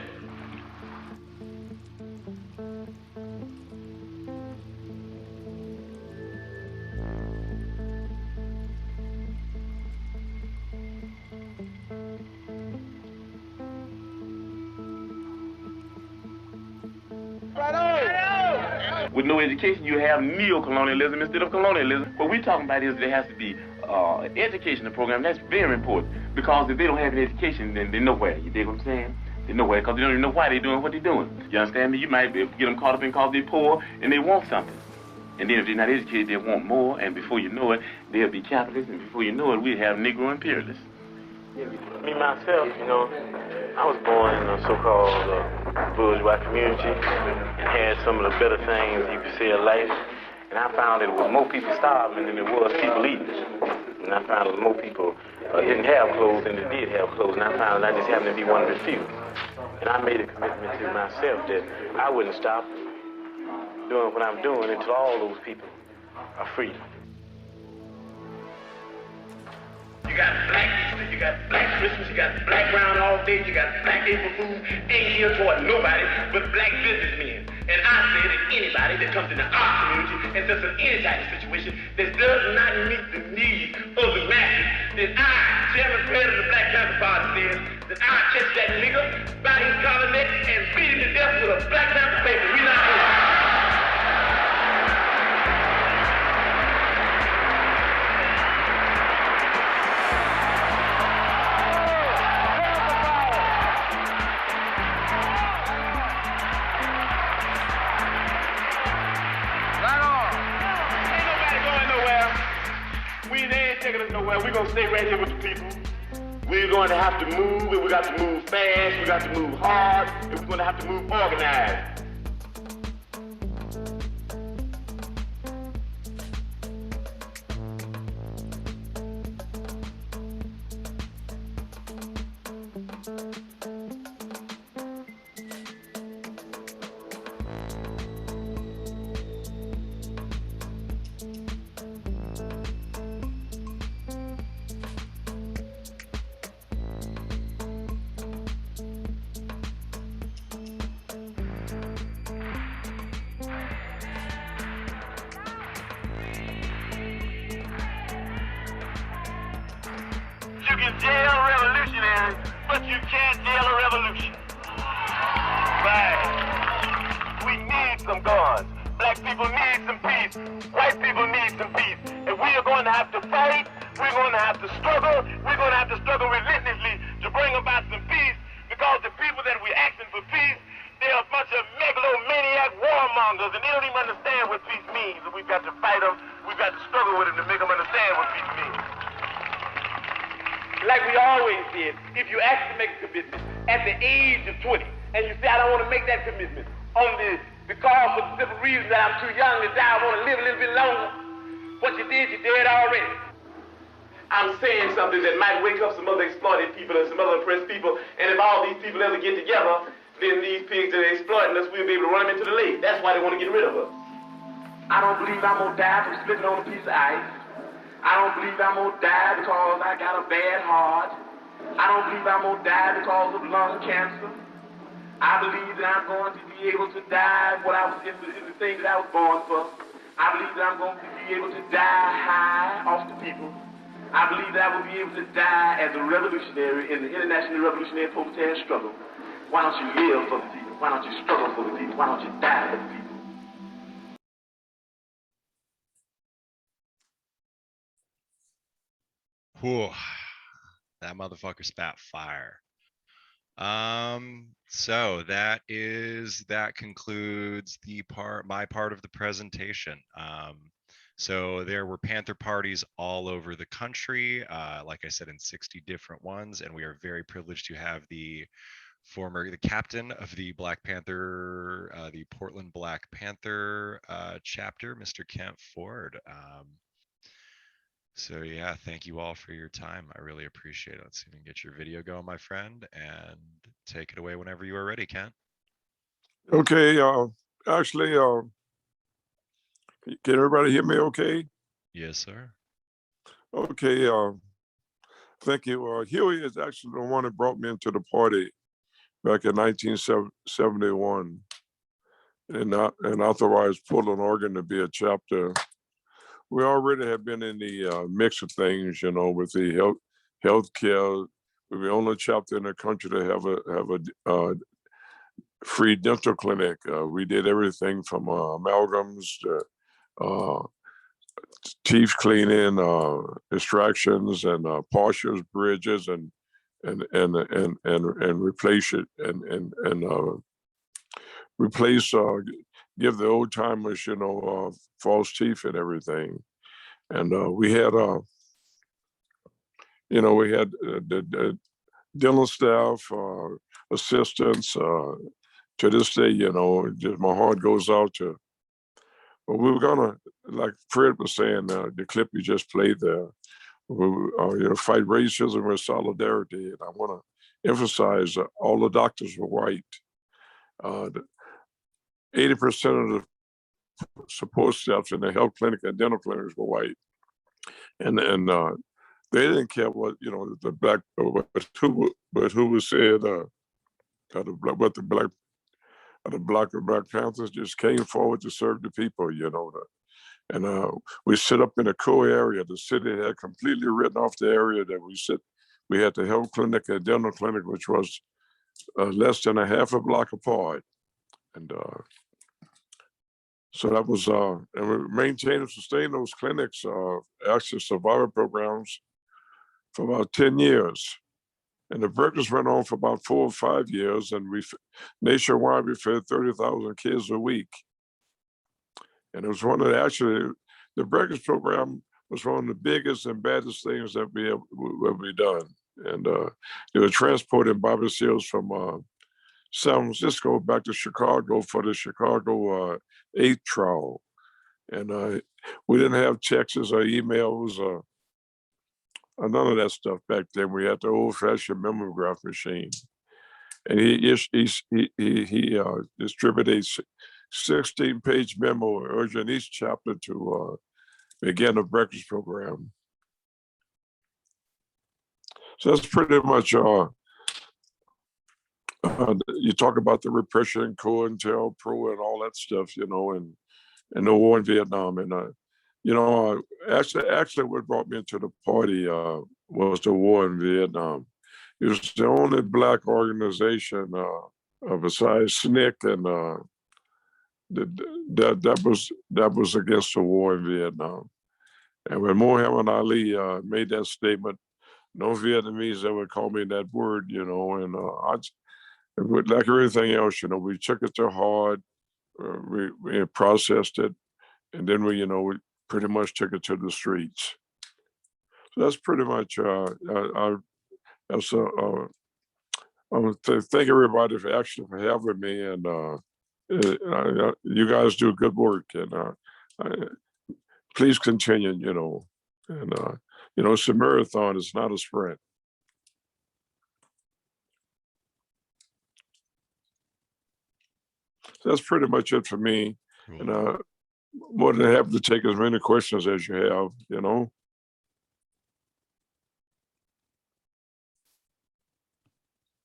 With no education, you have neo-colonialism instead of colonialism. What we're talking about is there has to be an educational program. That's very important, because if they don't have an education, then they're nowhere. You dig what I'm saying? They're nowhere because they don't even know why they're doing what they're doing. You understand me? You might get them caught up in because they're poor and they want something. And then if they're not educated, they want more, and before you know it, they'll be capitalists, and before you know it, we have Negro imperialists. Me, myself, you know, I was born in a so-called bourgeois community and had some of the better things you could say of life. And I found that there was more people starving than there was people eating. And I found that more people didn't have clothes than they did have clothes. And I found that I just happened to be one of the few. And I made a commitment to myself that I wouldn't stop doing what I'm doing until all those people are free. You got black Easter, you got black Christmas, you got black brown all day, you got black April Fool, ain't here toward nobody but black businessmen. And I say that anybody that comes into our community and does any type of situation that does not meet the needs of the masses, that I, Chairman President of the Black Panther Party, says that I catch that nigga by his collar neck and beat him to death with a Black Panther paper. We not doing it. We're going to stay right here with the people. We're going to have to move, and we got to move fast, we got to move hard, and we're going to have to move organized. You can jail revolutionaries, but you can't jail a revolution. Right. We need some guns. Black people need some peace. White people need some peace. And we are going to have to fight. We're going to have to struggle. We're going to have to struggle relentlessly to bring about some peace, because the people that we're asking for peace, they're a bunch of megalomaniac warmongers, and they don't even understand what peace means. And we've got to fight them. We've got to struggle with them to make them understand what peace means. Like we always did, if you ask to make a commitment at the age of 20, and you say, I don't want to make that commitment because for the simple reason that I'm too young to die, I want to live a little bit longer, what you did, you did already. I'm saying something that might wake up some other exploited people and some other oppressed people, and if all these people ever get together, then these pigs that are exploiting us, we'll be able to run them into the lake. That's why they want to get rid of us. I don't believe I'm going to die from slipping on a piece of ice. I don't believe I'm going to die because I got a bad heart. I don't believe I'm going to die because of lung cancer. I believe that I'm going to be able to die what I was in the thing that I was born for. I believe that I'm going to be able to die high off the people. I believe that I will be able to die as a revolutionary in the international revolutionary proletarian struggle. Why don't you live for the people? Why don't you struggle for the people? Why don't you die for the people? Whew, that motherfucker spat fire. So that concludes my part of the presentation. So there were Panther parties all over the country, like I said, in 60 different ones, and we are very privileged to have the captain of the Black Panther, the Portland Black Panther chapter, Mr. Kent Ford. So yeah, thank you all for your time. I really appreciate it. Let's see if we can get your video going, my friend, and take it away whenever you are ready, Kent. Okay, actually, can everybody hear me okay? Yes, sir. Okay, thank you. Huey is actually the one that brought me into the party back in 1971 and authorized Portland, Oregon to be a chapter. We already have been in the mix of things, you know, with the health care. We're the only chapter in the country to have a free dental clinic. We did everything from amalgams to teeth cleaning, extractions, and partials, bridges, and replace it and replace give the old timers, false teeth and everything. And we had the dental staff, assistants. To this day, just my heart goes out to. But we were gonna, like Fred was saying, the clip you just played there. Fight racism with solidarity, and I want to emphasize all the doctors were white. 80% of the support staff in the health clinic and dental clinics were white, and they didn't care what the black, but who was said what the Black Panthers just came forward to serve the people, and we sit up in a core area. The city had completely written off the area that we sit. We had the health clinic and dental clinic, which was less than a half a block apart, and so that was, and we maintained and sustained those clinics, actually survivor programs for about 10 years. And the breakfast went on for about 4 or 5 years, and nationwide we fed 30,000 kids a week. And it was the breakfast program was one of the biggest and baddest things that we done. And they were transporting Bobby Seals from San Francisco back to Chicago for the Chicago 8th trial. And we didn't have texts or emails or none of that stuff back then. We had the old-fashioned mimeograph machine, and he distributed a 16-page memo urging each chapter to begin a breakfast program. So that's pretty much. You talk about the repression, COINTELPRO, and all that stuff, and the war in Vietnam, and actually, what brought me into the party was the war in Vietnam. It was the only Black organization besides SNCC, and that was against the war in Vietnam. And when Muhammad Ali made that statement, no Vietnamese ever called me that word, and like everything else, we took it to heart, we processed it, and then we pretty much took it to the streets. So that's pretty much. I want to thank everybody for having me, and you guys do good work, and please continue. And it's a marathon; it's not a sprint. So that's pretty much it for me, and more than happy to take as many questions as you have,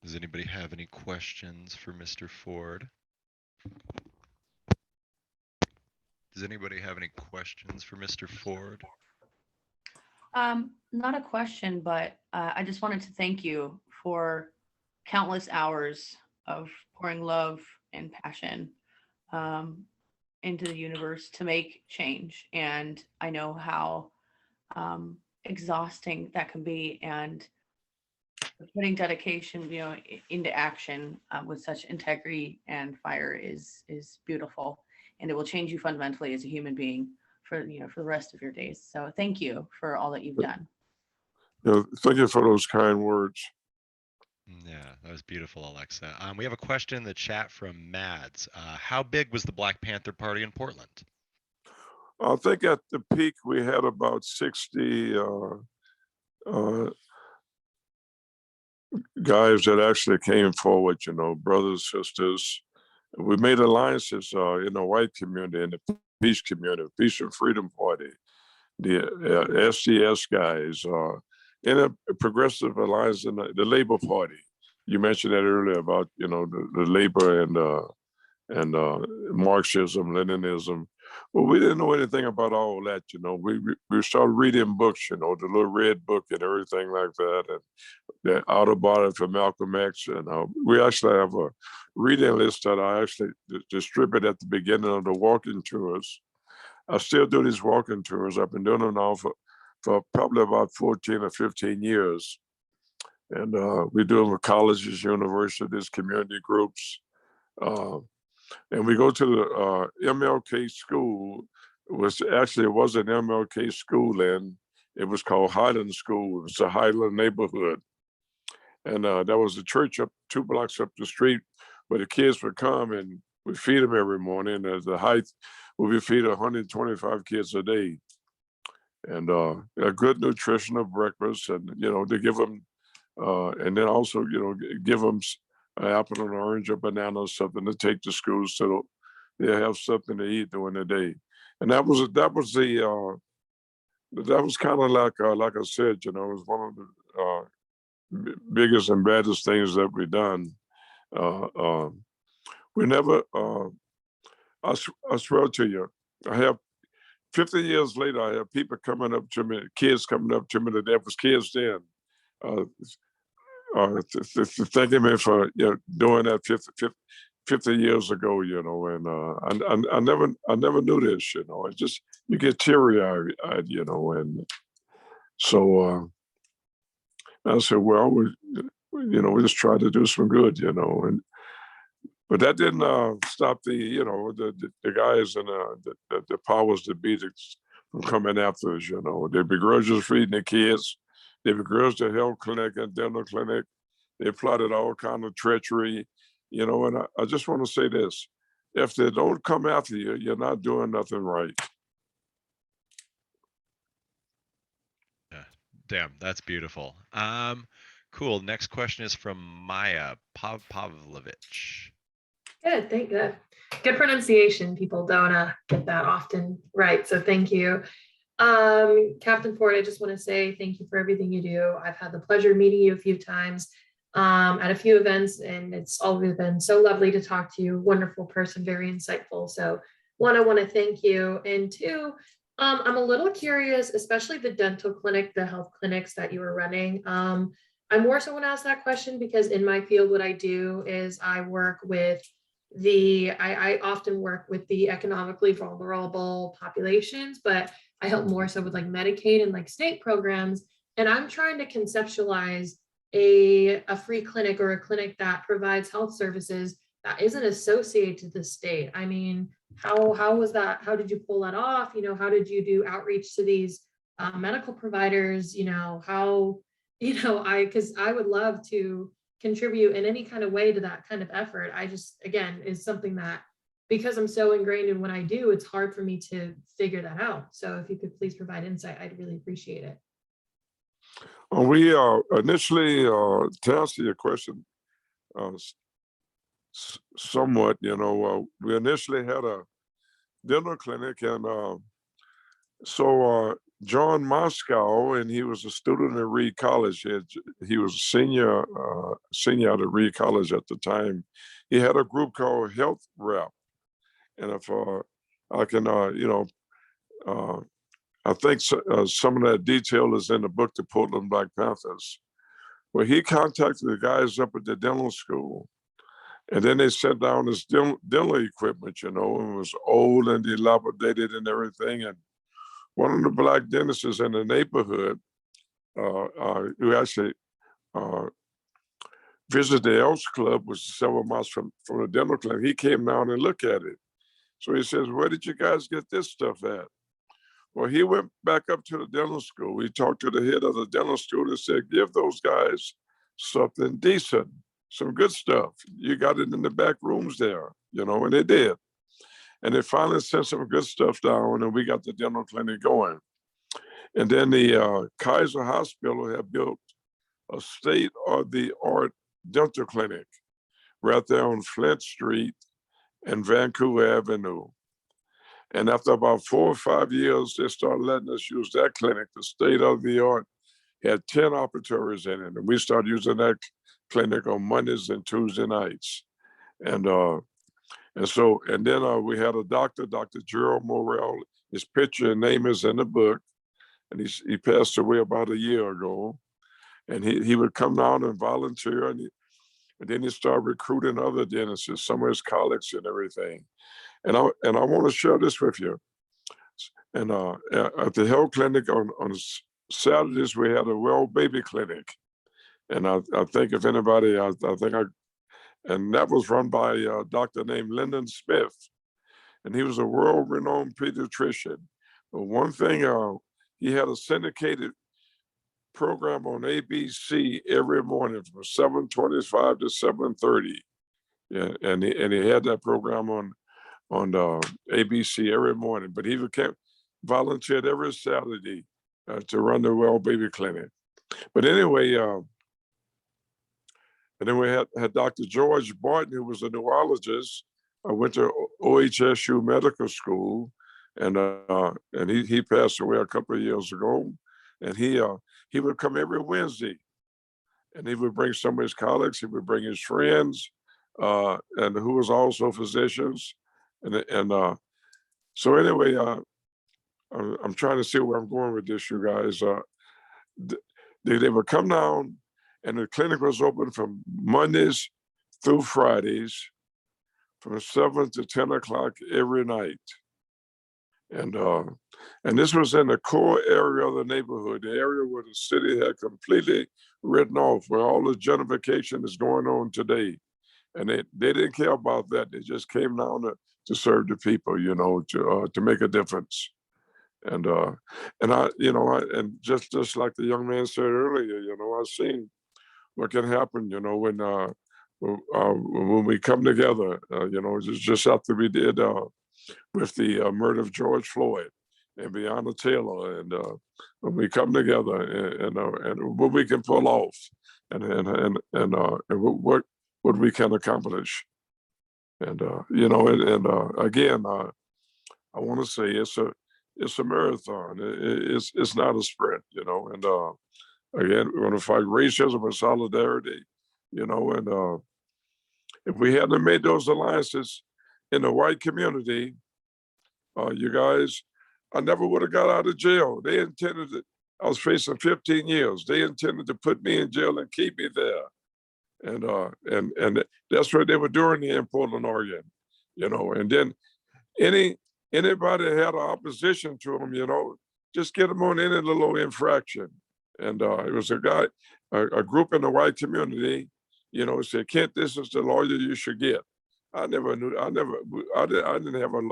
Does anybody have any questions for Mr. Ford? Does anybody have any questions for Mr. Ford? Not a question, but I just wanted to thank you for countless hours of pouring love and passion into the universe to make change. And I know how exhausting that can be, and putting dedication, into action with such integrity and fire is beautiful, and it will change you fundamentally as a human being for the rest of your days. So thank you for all that you've done. Thank you for those kind words. Yeah, that was beautiful, Alexa. We have a question in the chat from Mads. How big was the Black Panther Party in Portland? I think at the peak we had about 60 guys that actually came forward, brothers, sisters. We made alliances in the white community, in the peace community, Peace and Freedom Party, the SDS guys, in a progressive alliance in the Labor Party. You mentioned that earlier about, the labor and Marxism, Leninism. Well, we didn't know anything about all that, you know. We started reading books, you know, the little red book and everything like that, and the autobiography for Malcolm X. And we actually have a reading list that I actually distribute at the beginning of the walking tours. I still do these walking tours. I've been doing them now for probably about 14 or 15 years. And we do them with colleges, universities, community groups. And we go to the MLK school, which actually it was an MLK school then. It was called Highland School. It's a Highland neighborhood. And there was a church up 2 blocks up the street where the kids would come and we feed them every morning. At the height, we feed 125 kids a day. And a good nutritional breakfast, and you know, to give them, and then also, you know, give them an apple and an orange or banana or something to take to school so they have something to eat during the day. And that was kind of like I said, you know, it was one of the biggest and baddest things that we done. We never, I swear to you, I have 50 years later, I have people coming up to me, kids coming up to me that was kids then, thanking me for, you know, doing that 50 years ago, you know, and I never knew this, you know. It just, you get teary-eyed, you know, and so I said, well, you know, we just try to do some good, you know, and but that didn't stop the, you know, the guys and the powers that be from coming after us, you know. They begrudged us feeding the kids. They begrudged the health clinic and dental clinic. They plotted all kind of treachery, you know, and I just want to say this. If they don't come after you, you're not doing nothing right. Yeah, damn, that's beautiful. Cool. Next question is from Maya Pavlovich. Good, thank you. Good pronunciation. People don't get that often right, so thank you. Captain Ford, I just want to say thank you for everything you do. I've had the pleasure of meeting you a few times at a few events, and it's always been so lovely to talk to you. Wonderful person, very insightful. So one, I want to thank you. And two, I'm a little curious, especially the dental clinic, the health clinics that you were running. I more so want to ask that question because in my field, what I do is I work with I often work with the economically vulnerable populations, but I help more so with like Medicaid and like state programs. And I'm trying to conceptualize a free clinic or a clinic that provides health services that isn't associated to the state. I mean, how was that? How did you pull that off? You know, how did you do outreach to these medical providers? You know, how, you know, because I would love to contribute in any kind of way to that kind of effort. I just, again, is something that, because I'm so ingrained in what I do, it's hard for me to figure that out. So if you could please provide insight, I'd really appreciate it. We initially, to answer your question somewhat, you know, we initially had a dental clinic, and so John Moscow, and he was a student at Reed College. He was a senior at Reed College at the time. He had a group called Health Rep, and if I can, you know, I think some of that detail is in the book, The Portland Black Panthers, where he contacted the guys up at the dental school, and then they sent down this dental equipment, you know, and it was old and dilapidated and everything, and one of the black dentists in the neighborhood who actually visited the Elks Club, which is several miles from the dental clinic, he came down and looked at it. So he says, where did you guys get this stuff at? Well, he went back up to the dental school. He talked to the head of the dental school and said, give those guys something decent, some good stuff. You got it in the back rooms there, you know, and they did. And they finally sent some good stuff down, and we got the dental clinic going. And then the Kaiser Hospital had built a state-of-the-art dental clinic right there on Flint Street and Vancouver Avenue. And after about 4 or 5 years, they started letting us use that clinic, the state-of-the-art. Had 10 operatories in it, and we started using that clinic on Mondays and Tuesday nights. And And so, and then we had a doctor, Dr. Gerald Morrell. His picture and name is in the book, and he passed away about a year ago. And he would come down and volunteer, and then he started recruiting other dentists, some of his colleagues and everything. And I want to share this with you. And at the health clinic on Saturdays, we had a well baby clinic. And I think if anybody, and that was run by a doctor named Lyndon Smith. And he was a world-renowned pediatrician. But one thing, he had a syndicated program on ABC every morning from 7:25 to 7:30. Yeah, and he had that program on ABC every morning. But he volunteered every Saturday to run the well baby clinic. But anyway, and then we had Dr. George Barton, who was a neurologist. I went to OHSU Medical School, and he passed away a couple of years ago. And he would come every Wednesday, and he would bring some of his colleagues. He would bring his friends, and who was also physicians. And so anyway, I'm trying to see where I'm going with this, you guys. They would come down, and the clinic was open from Mondays through Fridays, from 7 to 10 o'clock every night. And this was in the core area of the neighborhood, the area where the city had completely written off, where all the gentrification is going on today. And they didn't care about that. They just came down to serve the people, you know, to make a difference. And I, you know, and just like the young man said earlier, you know, I've seen what can happen, you know, when we come together, you know, just after we did with the murder of George Floyd and Breonna Taylor, and when we come together and what we can pull off, and what we can accomplish, and you know, and again, I want to say it's a marathon. It's not a sprint, you know, and again, we're going to fight racism and solidarity, you know, and if we hadn't made those alliances in the white community, you guys, I never would have got out of jail. They intended to, I was facing 15 years. They intended to put me in jail and keep me there. And that's what they were doing here in Portland, Oregon, you know, and then anybody that had an opposition to them, you know, just get them on any little infraction. And it was a guy, a group in the white community, you know, said, Kent, this is the lawyer you should get. I didn't have a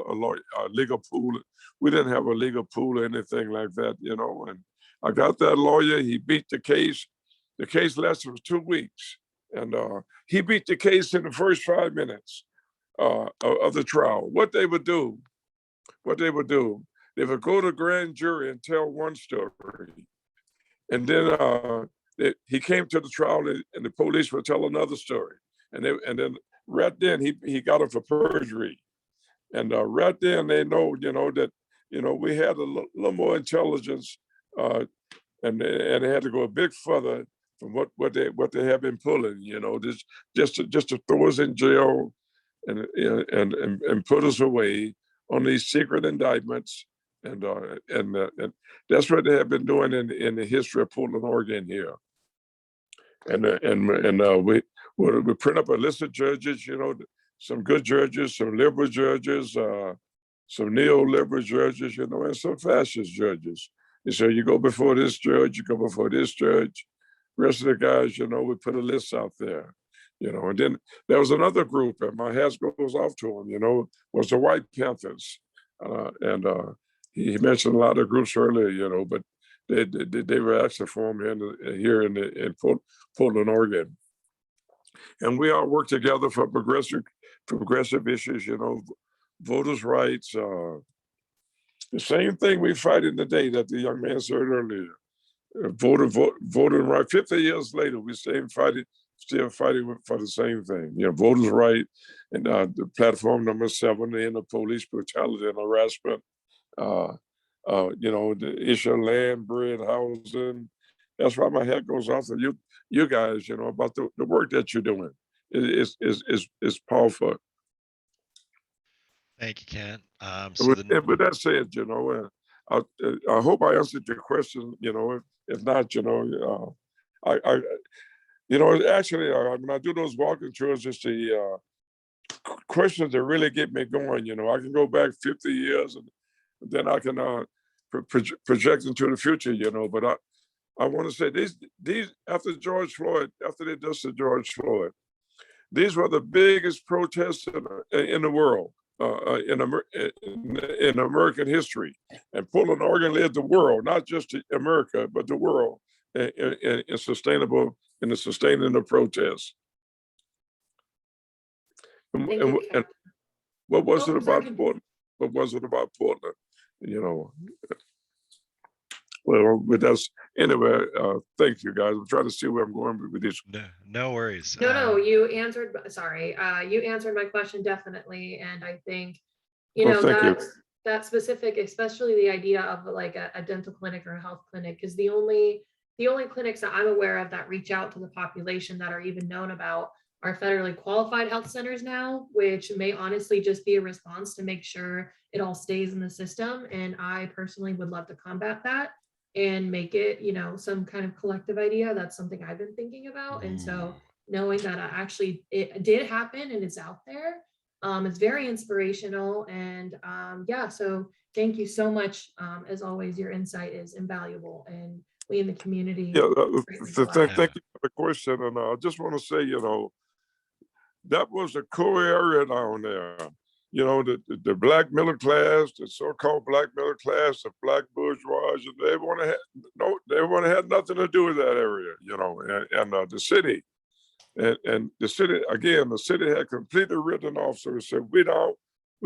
legal pool. We didn't have a legal pool or anything like that, you know, and I got that lawyer, he beat the case. The case lasted for 2 weeks, and he beat the case in the first 5 minutes of the trial. What they would do, they would go to grand jury and tell one story. And then he came to the trial, and the police would tell another story. And then right then he got him for perjury. And right then they know, you know, that, you know, we had a little more intelligence, and they had to go a bit further from what they have been pulling, you know, just to throw us in jail and put us away on these secret indictments. And that's what they have been doing in the history of Portland, Oregon here. And we print up a list of judges, you know, some good judges, some liberal judges, some neoliberal judges, you know, and some fascist judges. And so you go before this judge, you go before this judge. The rest of the guys, you know, we put a list out there, you know. And then there was another group, and my hat goes off to them, you know, was the White Panthers. He mentioned a lot of groups earlier, you know, but they were actually formed here in Portland, Oregon. And we all work together for progressive issues, you know, voters' rights. The same thing we fight in today that the young man said earlier. Voting right. 50 years later, we still fighting for the same thing. You know, voters' right, and the platform number 7, the end of police brutality and harassment. You know, the issue of land, bread, housing. That's why my hat goes off to you guys, you know, about the work that you're doing. Is powerful. Thank you, Kent. With that said, I hope I answered your question. If not, I actually, when I do those walking tours, it's the questions that really get me going. I can go back 50 years, and then I can project into the future. But I want to say these after George Floyd, after they dusted George Floyd, these were the biggest protests in the world, in American history. And Portland, Oregon led the world, not just America, but the world in the sustaining the protests. Thank you, And what was Oh, it sorry, about Portland? What was it about Portland? Well, but that's anyway. Thank you, guys. I'm trying to see where I'm going with this. No worries. No, you answered. Sorry, you answered my question definitely, and I think Thank you. that specific, especially the idea of like a dental clinic or a health clinic, is the only clinics that I'm aware of that reach out to the population that are even known about are federally qualified health centers now, which may honestly just be a response to make sure it all stays in the system. And I personally would love to combat that and make it, some kind of collective idea. That's something I've been thinking about. And so knowing that actually it did happen and it's out there, it's very inspirational. And yeah, so thank you so much. As always, your insight is invaluable, and we in the community. Yeah, thank you for the question. And I just want to say, that was a core area down there. The black middle class, the so-called black middle class, the black bourgeois, they want to have nothing to do with that area, and the city. And the city, again, the city had completely written off. So they said, we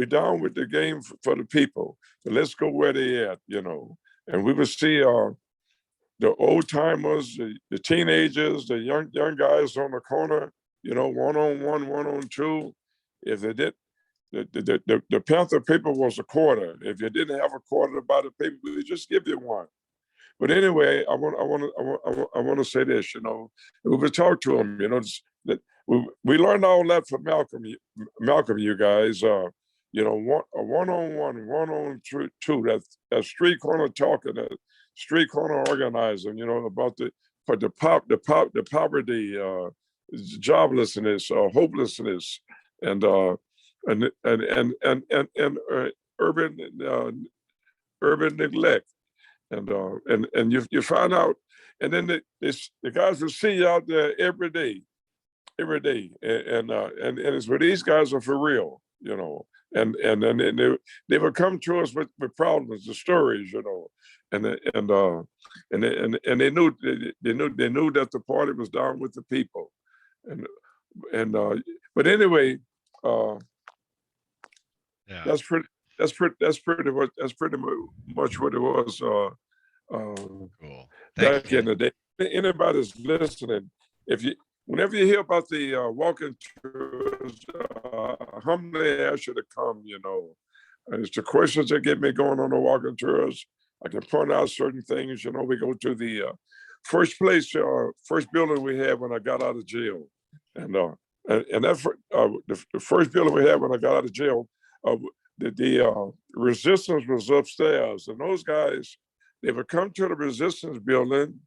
down with the game for the people. So let's go where they at, And we would see the old timers, the teenagers, the young guys on the corner, 1-on-1, 1-on-2. If they did, the Panther paper was a quarter. If you didn't have a quarter to buy the paper, we just give you one. But anyway, I want to say this. We would talk to them. That we learned all that from Malcolm. You guys. A 1-on-1, 1-on-2. That street corner talking, that street corner organizing. About the poverty, joblessness, hopelessness, and urban neglect. And you find out, and then the guys will see you out there every day, and it's where these guys are for real, and then they would come to us with problems, the stories, and they knew that the party was down with the people, but anyway, that's pretty much what it was. Cool. Back in the day. Anybody's listening, whenever you hear about the walking tours, humbly ask you to come. And it's the questions that get me going on the walking tours. I can point out certain things. We go to the first building we had when I got out of jail, and that the first building we had when I got out of jail, the resistance was upstairs, and those guys, they would come to the resistance building,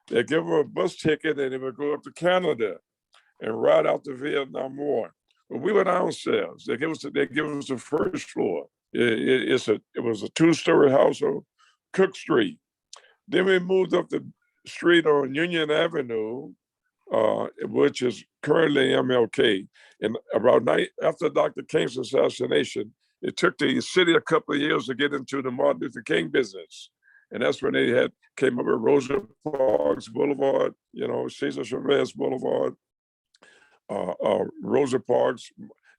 they'd give them a bus ticket, and they would go up to Canada and ride out the Vietnam War. But we were downstairs. They give us the first floor. It was a 2-story house on Cook Street. Then we moved up the street on Union Avenue, which is currently MLK. And after Dr. King's assassination, it took the city a couple of years to get into the Martin Luther King business. And that's when they came up with Rosa Parks Boulevard, Cesar Chavez Boulevard, Rosa Parks,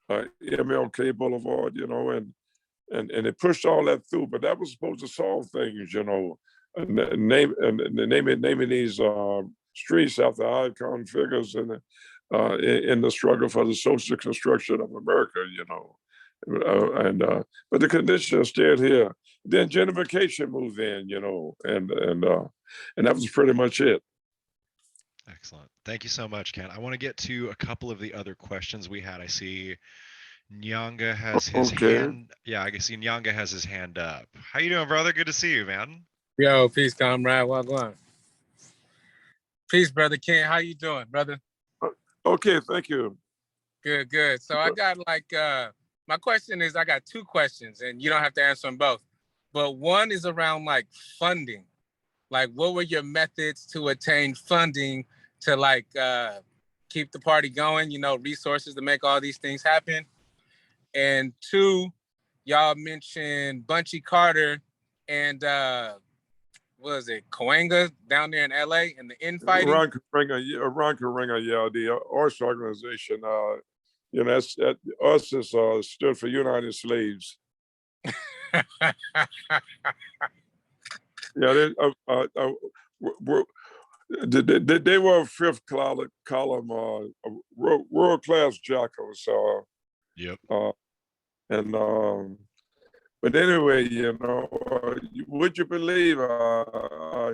MLK Boulevard, and they pushed all that through. But that was supposed to solve things, and naming these streets after icon figures in the struggle for the social construction of America, but the conditions stayed here. Then gentrification moved in, and that was pretty much it. Excellent. Thank you so much, Ken. I want to get to a couple of the other questions we had. I see Nyanga has his hand Yeah, I guess Nyanga has his hand up. How you doing, brother? Good to see you, man. Yo, peace, comrade. Wagwan. Peace, brother Ken. How you doing, brother? Okay, thank you. Good, good. So I got my question is, I got two questions, and you don't have to answer them both. But one is around like funding. Like, what were your methods to attain funding to keep the party going? You know, resources to make all these things happen. And two, y'all mentioned Bunchy Carter and what was it, Coanga down there in LA and the infighting. Ron Karinga, yeah, the arts organization. That us is stood for United Slaves. Yeah, they were a fifth column world class jackals. Yep. And but anyway, would you believe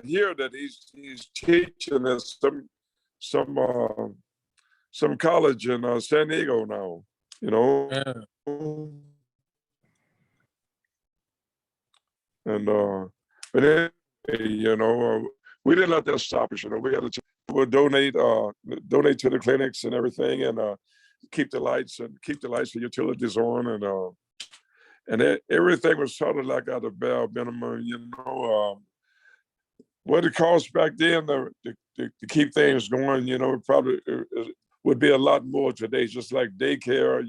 here that he's teaching at some college in San Diego now, Yeah. and but anyway, we didn't let that stop us. We had to donate to the clinics and everything, and keep the lights and utilities on, and everything was sort of like at a bare minimum. What it cost back then to keep things going, probably would be a lot more today, just like daycare,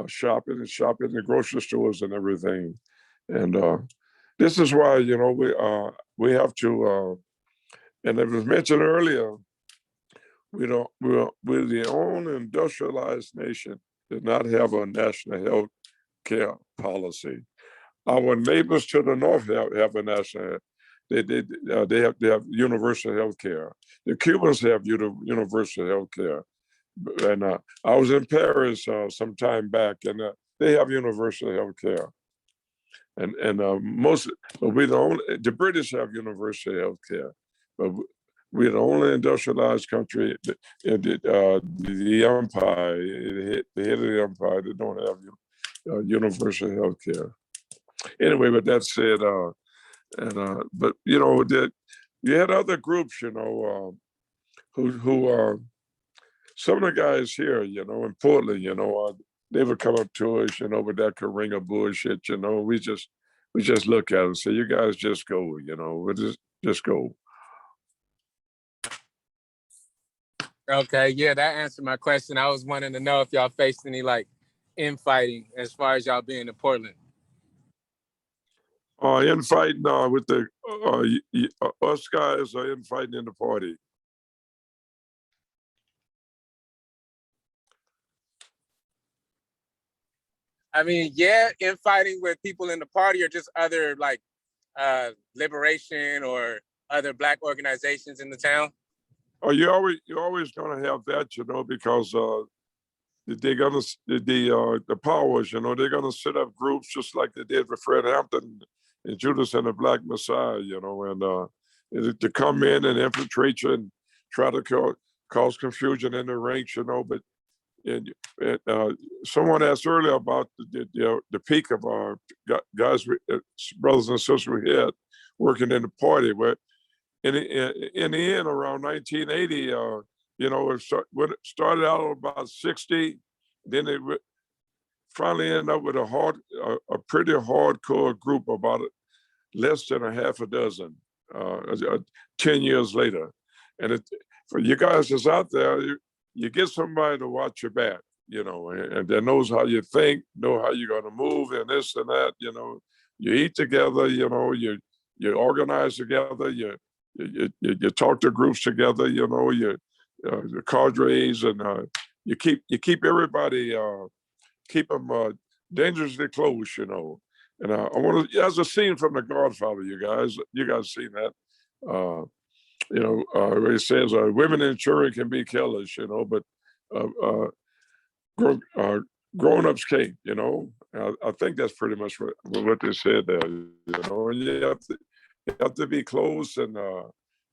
shopping in the grocery stores and everything. And this is why, we have to, and it was mentioned earlier, we're the only industrialized nation that not have a national health care policy. Our neighbors to the north have a national. They have universal health care. The Cubans have universal health care. And I was in Paris some time back, and they have universal health care. And the British have universal health care, but we're the only industrialized country, the empire, the head of the empire, that don't have universal health care. Anyway, with that said, but that you had other groups, who some of the guys here, in Portland, they would come up to us, with that Karinga bullshit, we just look at it and say, you guys just go, we'll just go. Okay, yeah, that answered my question. I was wanting to know if y'all faced any infighting as far as y'all being in Portland. Infighting with the us guys are infighting in the party. I mean, yeah, infighting with people in the party or just other liberation or other Black organizations in the town. Oh, you're always gonna have that, because they're gonna the powers, they're gonna set up groups just like they did with Fred Hampton and Judas and the Black Messiah, and to come in and infiltrate you and try to cause confusion in the ranks, but someone asked earlier about the peak of our guys, brothers and sisters we had working in the party. Where in the end, around 1980, it started out about 60, then it finally ended up with a pretty hardcore group, about less than a half a dozen, 10 years later. And for you guys that's out there, you get somebody to watch your back, and that knows how you think, know how you're going to move, and this and that. You eat together, you organize together, you talk to groups together, the cadres, and you keep everybody, keep them dangerously close, And I want to, as a scene from The Godfather, you guys seen that. Where he says women and children can be killers, but grown-ups can't, I think that's pretty much what they said there, and you have to be close and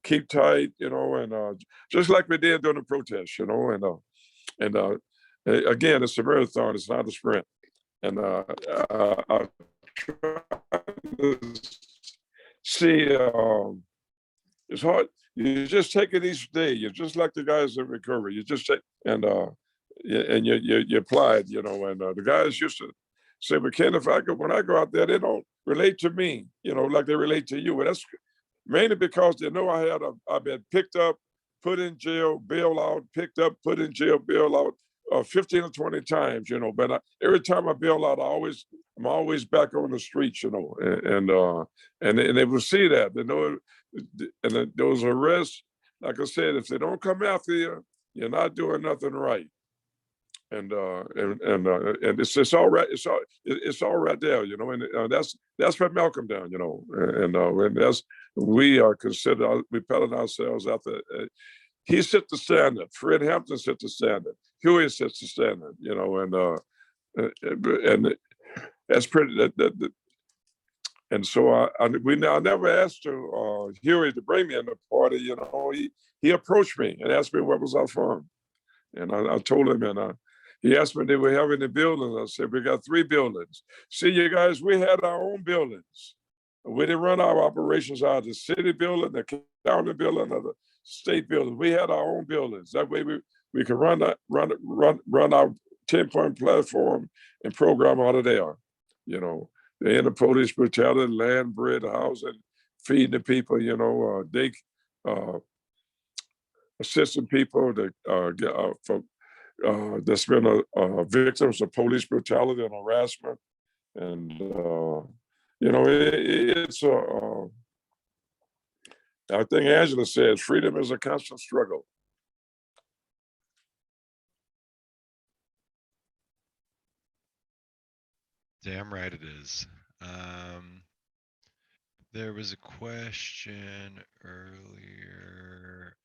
keep tight, and just like we did during the protest, and again, it's a marathon, it's not a sprint. and I try to see. It's hard. You just take it each day. You're just like the guys in recovery. You just take and you apply it, and the guys used to say, "But Ken, when I go out there, they don't relate to me, like they relate to you." But that's mainly because they know I've been picked up, put in jail, bail out, picked up, put in jail, bail out, 15 or 20 times, But every time I bail out, I'm always back on the streets, and they will see that. They know, and those arrests, like I said, if they don't come after you, you're not doing nothing right. And it's all right. It's all right there, And that's what Malcolm done, And that's we are considered. We pattern ourselves after. He set the standard. Fred Hampton set the standard. Huey sets the standard, and that's pretty. And so I never asked Huey to bring me in the party. He approached me and asked me what was I from, and I told him, and he asked me, did we have any buildings? I said, we got 3 buildings. See, you guys, we had our own buildings. We didn't run our operations out of the city building, the county building, or the state building. We had our own buildings. That way we could run our 10-point platform and program out of there. The end of police brutality, land, bread, housing, feeding the people, assisting people that's been victims of police brutality and harassment. And, it's I think Angela says freedom is a constant struggle. Damn right it is. There was a question earlier.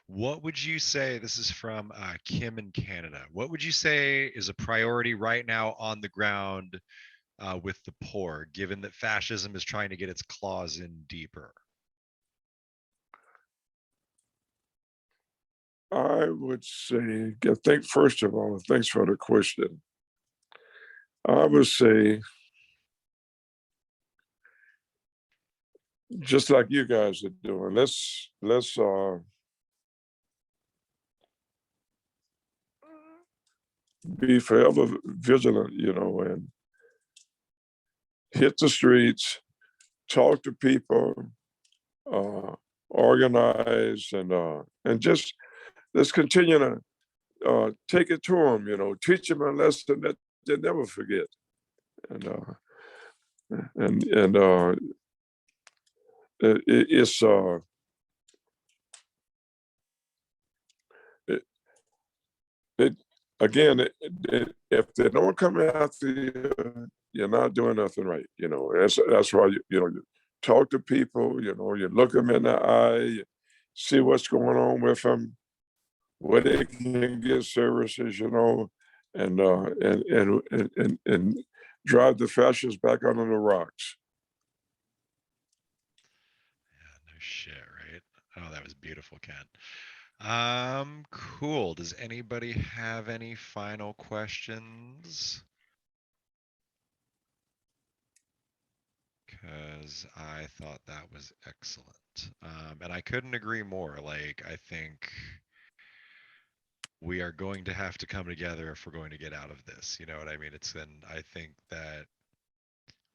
What would you say, this is from Kim in Canada, what would you say is a priority right now on the ground with the poor, given that fascism is trying to get its claws in deeper? I would say, first of all, thanks for the question. I would say, just like you guys are doing, let's be forever vigilant, and hit the streets, talk to people, organize, and just let's continue to take it to them, teach them a lesson that they never forget. Again, if they don't come after you, you're not doing nothing right. That's why you talk to people. You look them in the eye, you see what's going on with them, where they can get services. And drive the fascists back under the rocks. Yeah, no shit, right? Oh, that was beautiful, Ken. Cool. Does anybody have any final questions? Because I thought that was excellent. And I couldn't agree more. Like, I think we are going to have to come together if we're going to get out of this. You know what I mean? I think that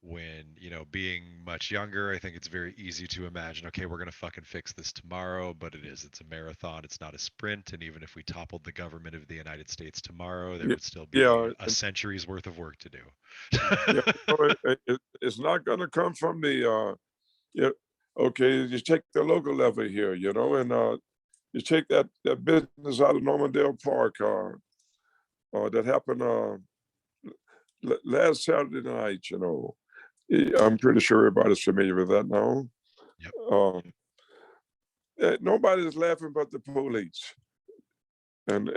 when, being much younger, I think it's very easy to imagine, okay, we're going to fucking fix this tomorrow, but it's a marathon. It's not a sprint. And even if we toppled the government of the United States tomorrow, there would still be a century's worth of work to do. It's not going to come from the, okay, you take the local level here, and you take that business out of Normandale Park that happened last Saturday night, I'm pretty sure everybody's familiar with that now. Yep. Nobody's laughing but the police. And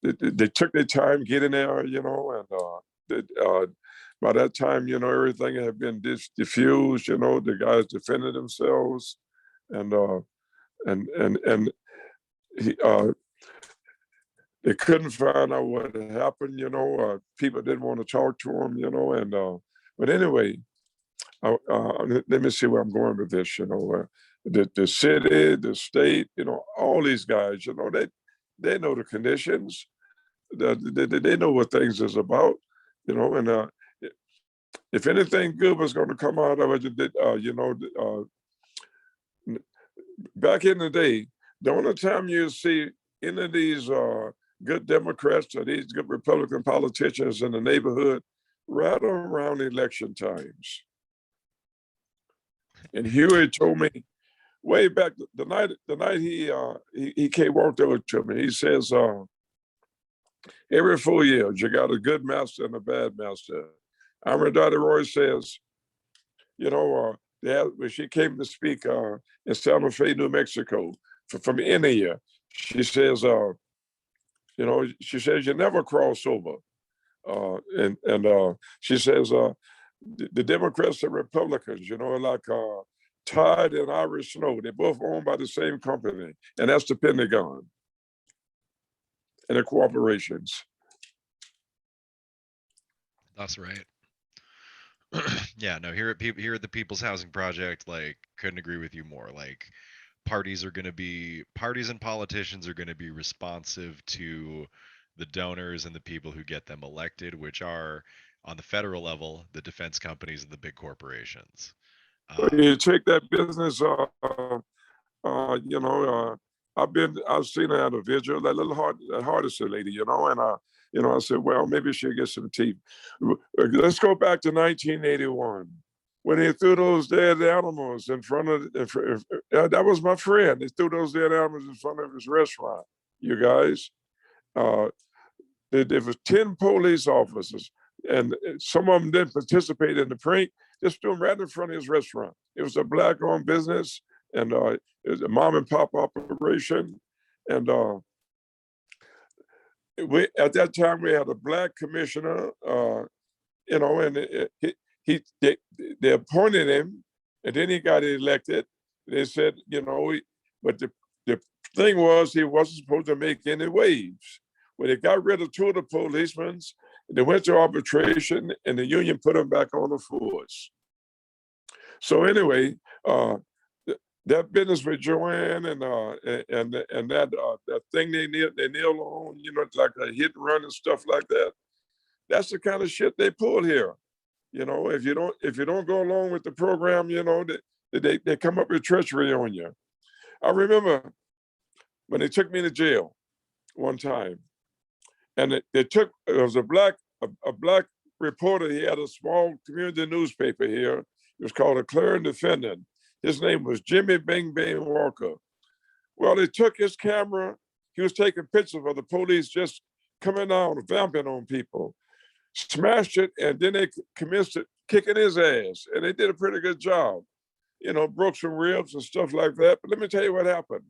they took their time getting there, and by that time, everything had been diffused, the guys defended themselves. And they couldn't find out what had happened. People didn't want to talk to him. But anyway, let me see where I'm going with this. The city, the state, all these guys. They know the conditions. They know what things is about. And if anything good was going to come out of it, back in the day, the only time you see any of these good Democrats or these good Republican politicians in the neighborhood right around election times. And Huey told me way back the night he came walked over to me. He says, every 4 years you got a good master and a bad master. I remember Dottie Roy says, when she came to speak in Santa Fe, New Mexico, from India, she says, you never cross over. And she says, the Democrats and Republicans, like Tide and Irish Snow, they're both owned by the same company, and that's the Pentagon and the corporations. That's right. Yeah, no, here at the People's Housing Project, like, couldn't agree with you more. Like, parties and politicians are going to be responsive to the donors and the people who get them elected, which are, on the federal level, the defense companies and the big corporations. You take that business, I've seen her at a vigil, that little Hardison lady, and I said, well, maybe she'll get some teeth. Let's go back to 1981 when they threw those dead animals in front of. That was my friend. They threw those dead animals in front of his restaurant. You guys, there was 10 police officers, and some of them didn't participate in the prank. Just threw them right in front of his restaurant. It was a Black-owned business, and it was a mom and pop operation, and at that time we had a Black commissioner, and they appointed him, and then he got elected. They said, but the thing was he wasn't supposed to make any waves. When they got rid of 2 of the policemen, they went to arbitration, and the union put them back on the force. So anyway, that business with Joanne and that thing they nailed on, like a hit and run and stuff like that. That's the kind of shit they pull here. If you don't go along with the program, they come up with treachery on you. I remember when they took me to jail one time, and it was a black reporter. He had a small community newspaper here. It was called a Clarion Defendant. His name was Jimmy Bing Bang Walker. Well, they took his camera. He was taking pictures of the police just coming down, vamping on people, smashed it, and then they commenced kicking his ass. And they did a pretty good job. Broke some ribs and stuff like that. But let me tell you what happened.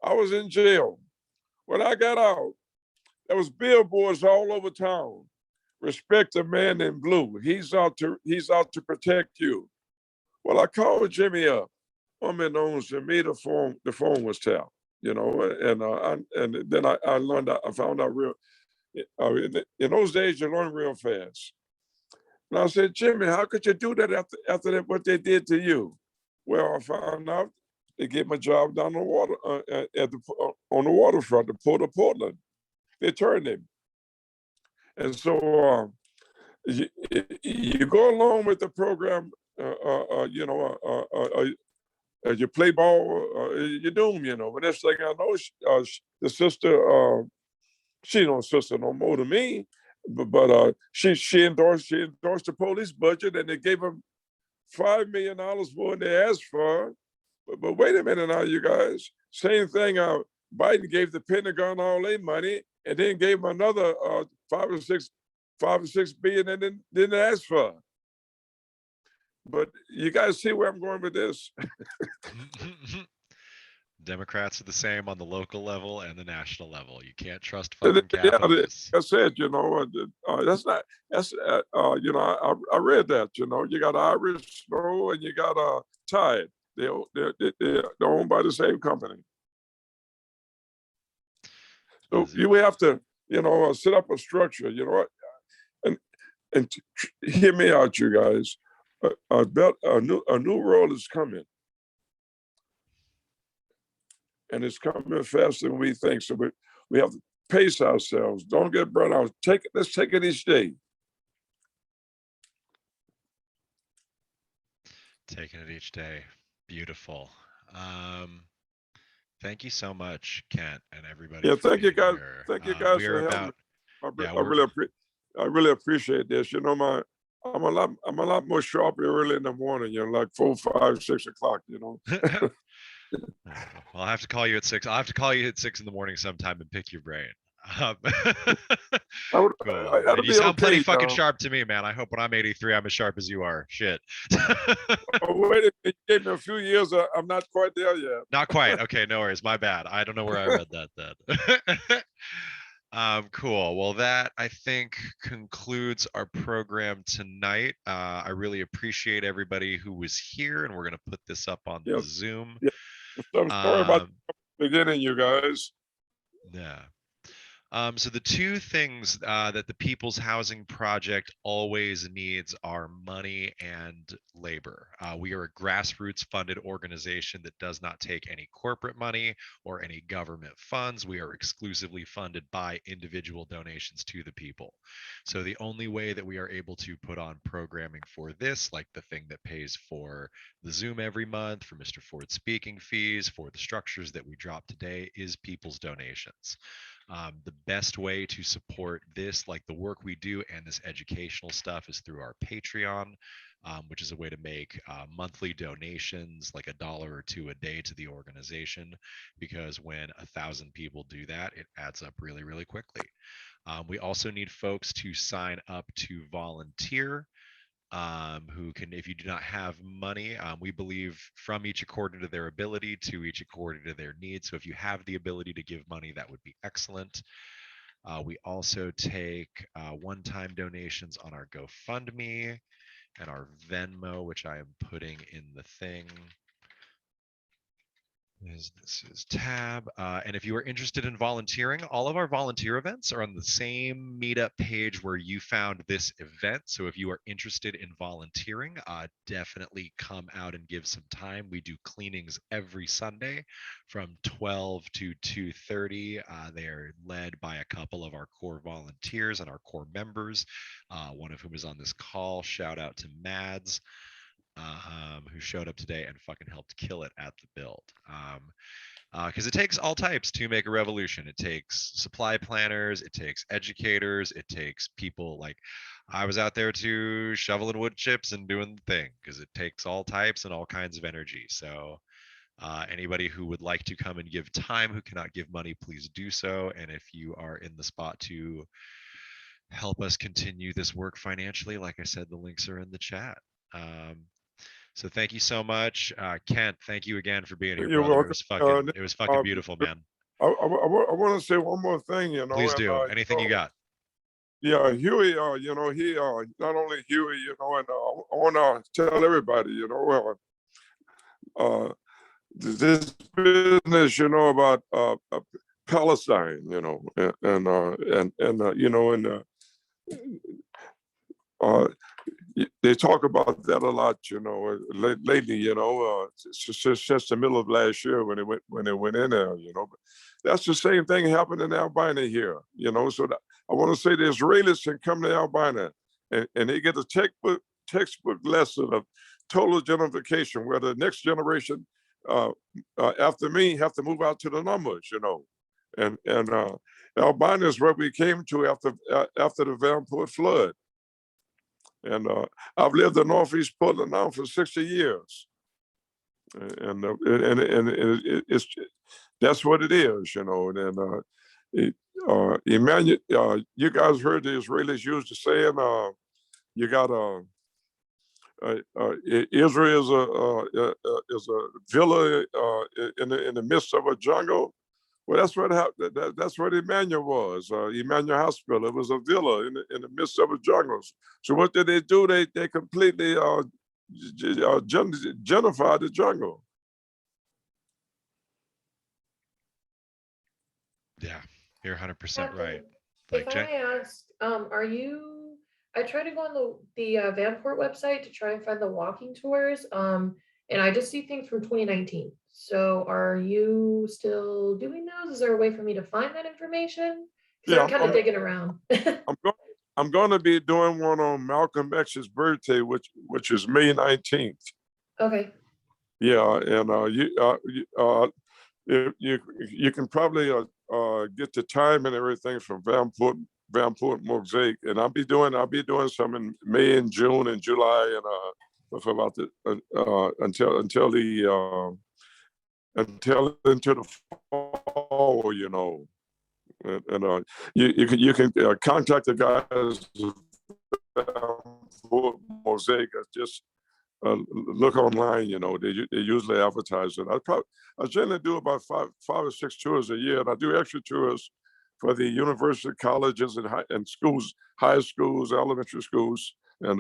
I was in jail. When I got out, there was billboards all over town. Respect the man in blue. He's out to protect you. Well, I called Jimmy up. Unbeknownst to me, the phone was tapped. And then I learned. I found out real. In those days, you learn real fast. And I said, Jimmy, how could you do that after that, what they did to you? Well, I found out they gave me a job down the water on the waterfront, the Port of Portland. They turned him. And so you go along with the program, you play ball, you're doomed, But next thing I know, the sister, she don't sister no more to me, but she endorsed the police budget, and they gave them $5 million more than they asked for. But wait a minute now, you guys. Same thing. Biden gave the Pentagon all their money, and then gave them another 5 or 6 billion, and didn't ask for. But you guys see where I'm going with this. Democrats are the same on the local level and the national level. You can't trust fucking capitalists. I said, that's not. That's I read that. You got Irish Snow and you got Tide. They're owned by the same company. So you have to, set up a structure, and hear me out, you guys. A new world is coming, and it's coming faster than we think. So we have to pace ourselves. Don't get burned out. Let's take it each day. Taking it each day. Beautiful. Thank you so much, Kent, and everybody. Yeah, for thank you being guys. here. Thank you guys for having me. I really appreciate this. I'm a lot more sharper early in the morning. Like 4, 5, 6 o'clock. Well, I'll have to call you at 6. I'll have to call you at 6 in the morning sometime and pick your brain. Cool. And you sound plenty fucking sharp to me, man. I hope when I'm 83, I'm as sharp as you are. Shit. Oh, wait a minute. You gave me a few years. I'm not quite there yet. Not quite. Okay, no worries. My bad. I don't know where I read that then. Cool. Well, that I think concludes our program tonight. I really appreciate everybody who was here, and we're going to put this up on the Zoom. Yeah. I'm sorry about the beginning, you guys. Yeah. So the two things that the People's Housing Project always needs are money and labor. We are a grassroots funded organization that does not take any corporate money or any government funds. We are exclusively funded by individual donations to the people. So the only way that we are able to put on programming for this, like the thing that pays for the Zoom every month, for Mr. Ford's speaking fees, for the structures that we drop today, is people's donations. The best way to support this, like the work we do and this educational stuff, is through our Patreon, which is a way to make monthly donations, like $1 or $2 a day to the organization, because when 1,000 people do that, it adds up really, really quickly. We also need folks to sign up to volunteer. Who can, if you do not have money, we believe from each according to their ability to each according to their needs. So if you have the ability to give money, that would be excellent. We also take one-time donations on our GoFundMe and our Venmo, which I am putting in the thing. This is tab. And if you are interested in volunteering, all of our volunteer events are on the same meetup page where you found this event. So if you are interested in volunteering, definitely come out and give some time. We do cleanings every Sunday from 12 to 2:30. They are led by a couple of our core volunteers and our core members, one of whom is on this call. Shout out to Mads. Who showed up today and fucking helped kill it at the build. Because it takes all types to make a revolution. It takes supply planners, it takes educators, it takes people like I was out there to shoveling wood chips and doing the thing, because it takes all types and all kinds of energy. So anybody who would like to come and give time who cannot give money, please do so. And if you are in the spot to help us continue this work financially, like I said, the links are in the chat. So thank you so much, Kent. Thank you again for being here, You're brother. welcome. It was fucking beautiful, man. I want to say one more thing, Please do. Anything you got? Yeah, Huey, he not only Huey, and I want to tell everybody, this business, about Palestine, they talk about that a lot, lately, since the middle of last year when they went in there, But that's the same thing happened in Albania here, So I want to say the Israelis can come to Albania and they get a textbook lesson of total gentrification, where the next generation after me have to move out to the numbers, And Albania is where we came to after the Vanport flood. And I've lived in Northeast Portland now for 60 years. And it's that's what it is, And Emmanuel, you guys heard the Israelis use the saying, you got Israel is a villa in the midst of a jungle. Well, that's what happened. That's what Emmanuel was. Emmanuel Hospital. It was a villa in the midst of a jungle. So what did they do? They completely gentrified the jungle. Yeah, You're 100% Captain, right. if Like I may ask, are you, I tried to go on the Vanport website to try and find the walking tours, and I just see things from 2019. So are you still doing those? Is there a way for me to find that information? Because Yeah, I'm kind of digging around. I'm going. I'm going to be doing one on Malcolm X's birthday, which is May 19th. Okay. Yeah, and you can probably get the time and everything from Vanport Mosaic, and I'll be doing some in May and June and July and for about the until into the fall, you know. And you can contact the guys for Mosaic. Just look online. You know, they usually advertise it. I generally do about five or six tours a year, and I do extra tours for the university, colleges, and schools, high schools, elementary schools, and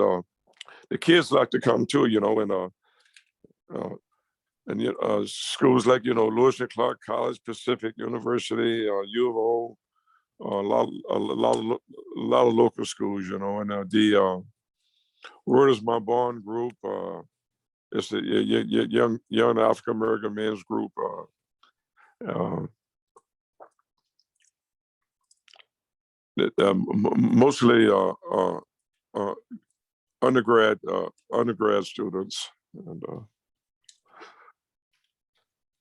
the kids like to come too. You know, and schools like Lewis and Clark College, Pacific University, U of O. A lot of local schools, you know, and the Word is My Bond group. It's a young African American men's group. Mostly undergrad students. And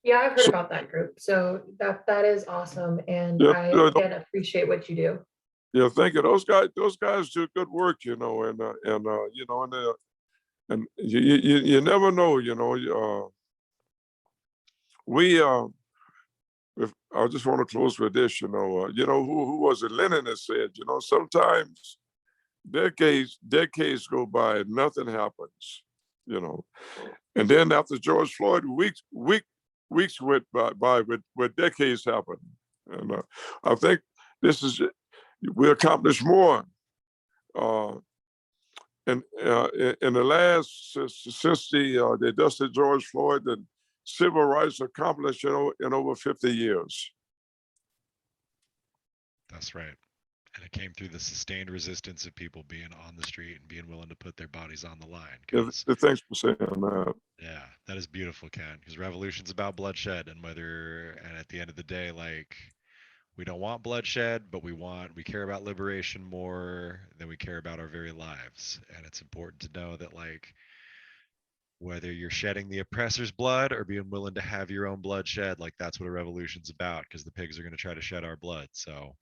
Yeah, I've heard about that group. So that is awesome, and yeah, I again appreciate what you do. yeah, thank you. Those guys do good work, you know, and you know, and you never know, you know. We if I just want to close with this, you know, who was it? Lenin that said, you know, sometimes decades go by and nothing happens, you know, and then after George Floyd, weeks went by with decades happened, and I think this is we accomplished more. In the last since the death of George Floyd, and civil rights accomplished, you know, in over 50 years. That's right. And it came through the sustained resistance of people being on the street and being willing to put their bodies on the line. Thanks for saying that. Yeah, that is beautiful, Ken. Because revolution's about bloodshed, and at the end of the day, like, we don't want bloodshed, but we care about liberation more than we care about our very lives. And it's important to know that, like, whether you're shedding the oppressor's blood or being willing to have your own blood shed, like, that's what a revolution's about, because the pigs are going to try to shed our blood. So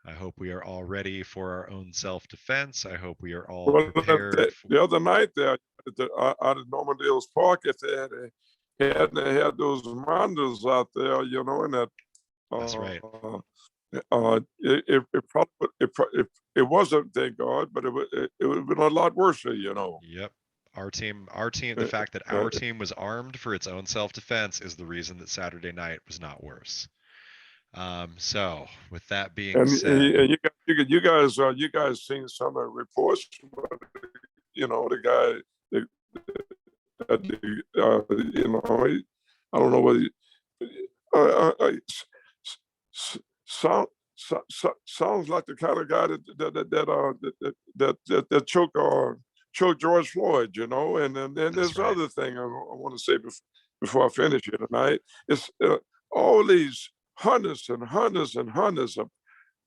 I hope we are all ready for our own self-defense. I hope we are all prepared. The other night there out at Norman Dale's Park, if they had those monitors out there, you know, and that. That's right. It wasn't, thank God, but it would have been a lot worse, you know. Yep. Our team, the fact that our team was armed for its own self-defense is the reason that Saturday night was not worse. So with that being said, and you guys seen some of the reports, you know, the guy, you know, I don't know whether sounds like the kind of guy that choked George Floyd, you know. And then there's right. other thing I want to say before I finish here tonight. It's all these hundreds and hundreds and hundreds of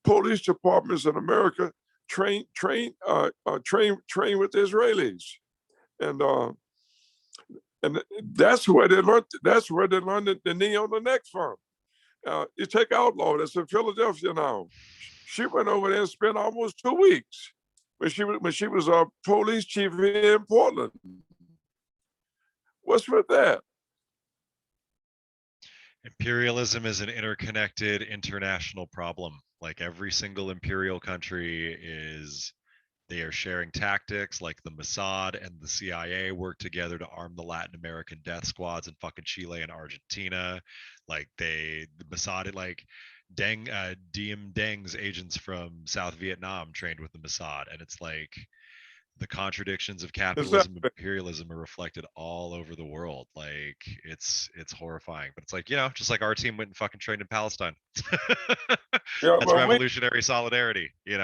police departments in America train with Israelis, and that's where they learned. That's where they learned the knee on the neck from. You take Outlaw, that's in Philadelphia now. She went over there and spent almost 2 weeks when she was a police chief here in Portland. What's with that? Imperialism is an interconnected international problem. Like, every single imperial country they are sharing tactics. Like, the Mossad and the CIA work together to arm the Latin American death squads in fucking Chile and Argentina. Like, the Mossad, like, Diem Deng's agents from South Vietnam trained with the Mossad. And it's like, The contradictions of capitalism and Exactly. imperialism are reflected all over the world. Like it's horrifying, but it's like, just like our team went and fucking trained in Palestine. Yeah, That's but revolutionary solidarity, we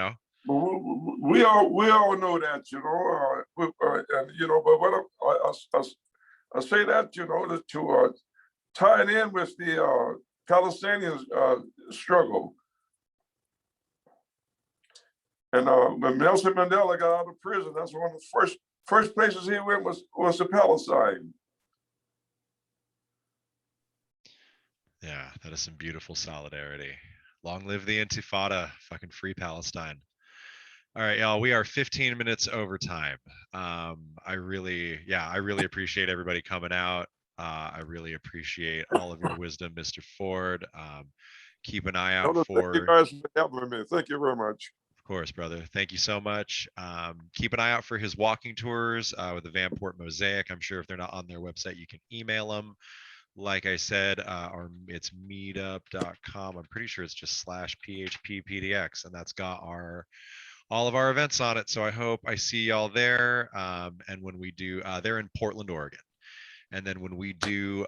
all know that, and but what I say that, to tie it in with the Palestinian struggle. And when Nelson Mandela got out of prison, that's one of the first places he went was to Palestine. Yeah, that is some beautiful solidarity. Long live the Intifada. Fucking free Palestine. All right, y'all. We are 15 minutes over time. I really appreciate everybody coming out. I really appreciate all of your wisdom, Mr. Ford. Keep an eye out Thank you for, guys for having me. Thank you very much. of course, brother. Thank you so much. Keep an eye out for his walking tours with the Vanport Mosaic. I'm sure if they're not on their website, you can email them. Like I said, it's meetup.com. I'm pretty sure it's just /PHPPDX, and that's got all of our events on it. So I hope I see y'all there. And when we do, they're in Portland, Oregon. And then when we do,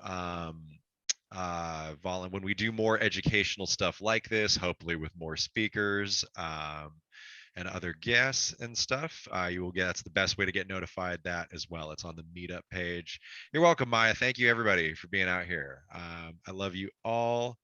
when we do more educational stuff like this, hopefully with more speakers and other guests and stuff, you will get, that's the best way to get notified that as well. It's on the meetup page. You're welcome, Maya. Thank you everybody for being out here. I love you all.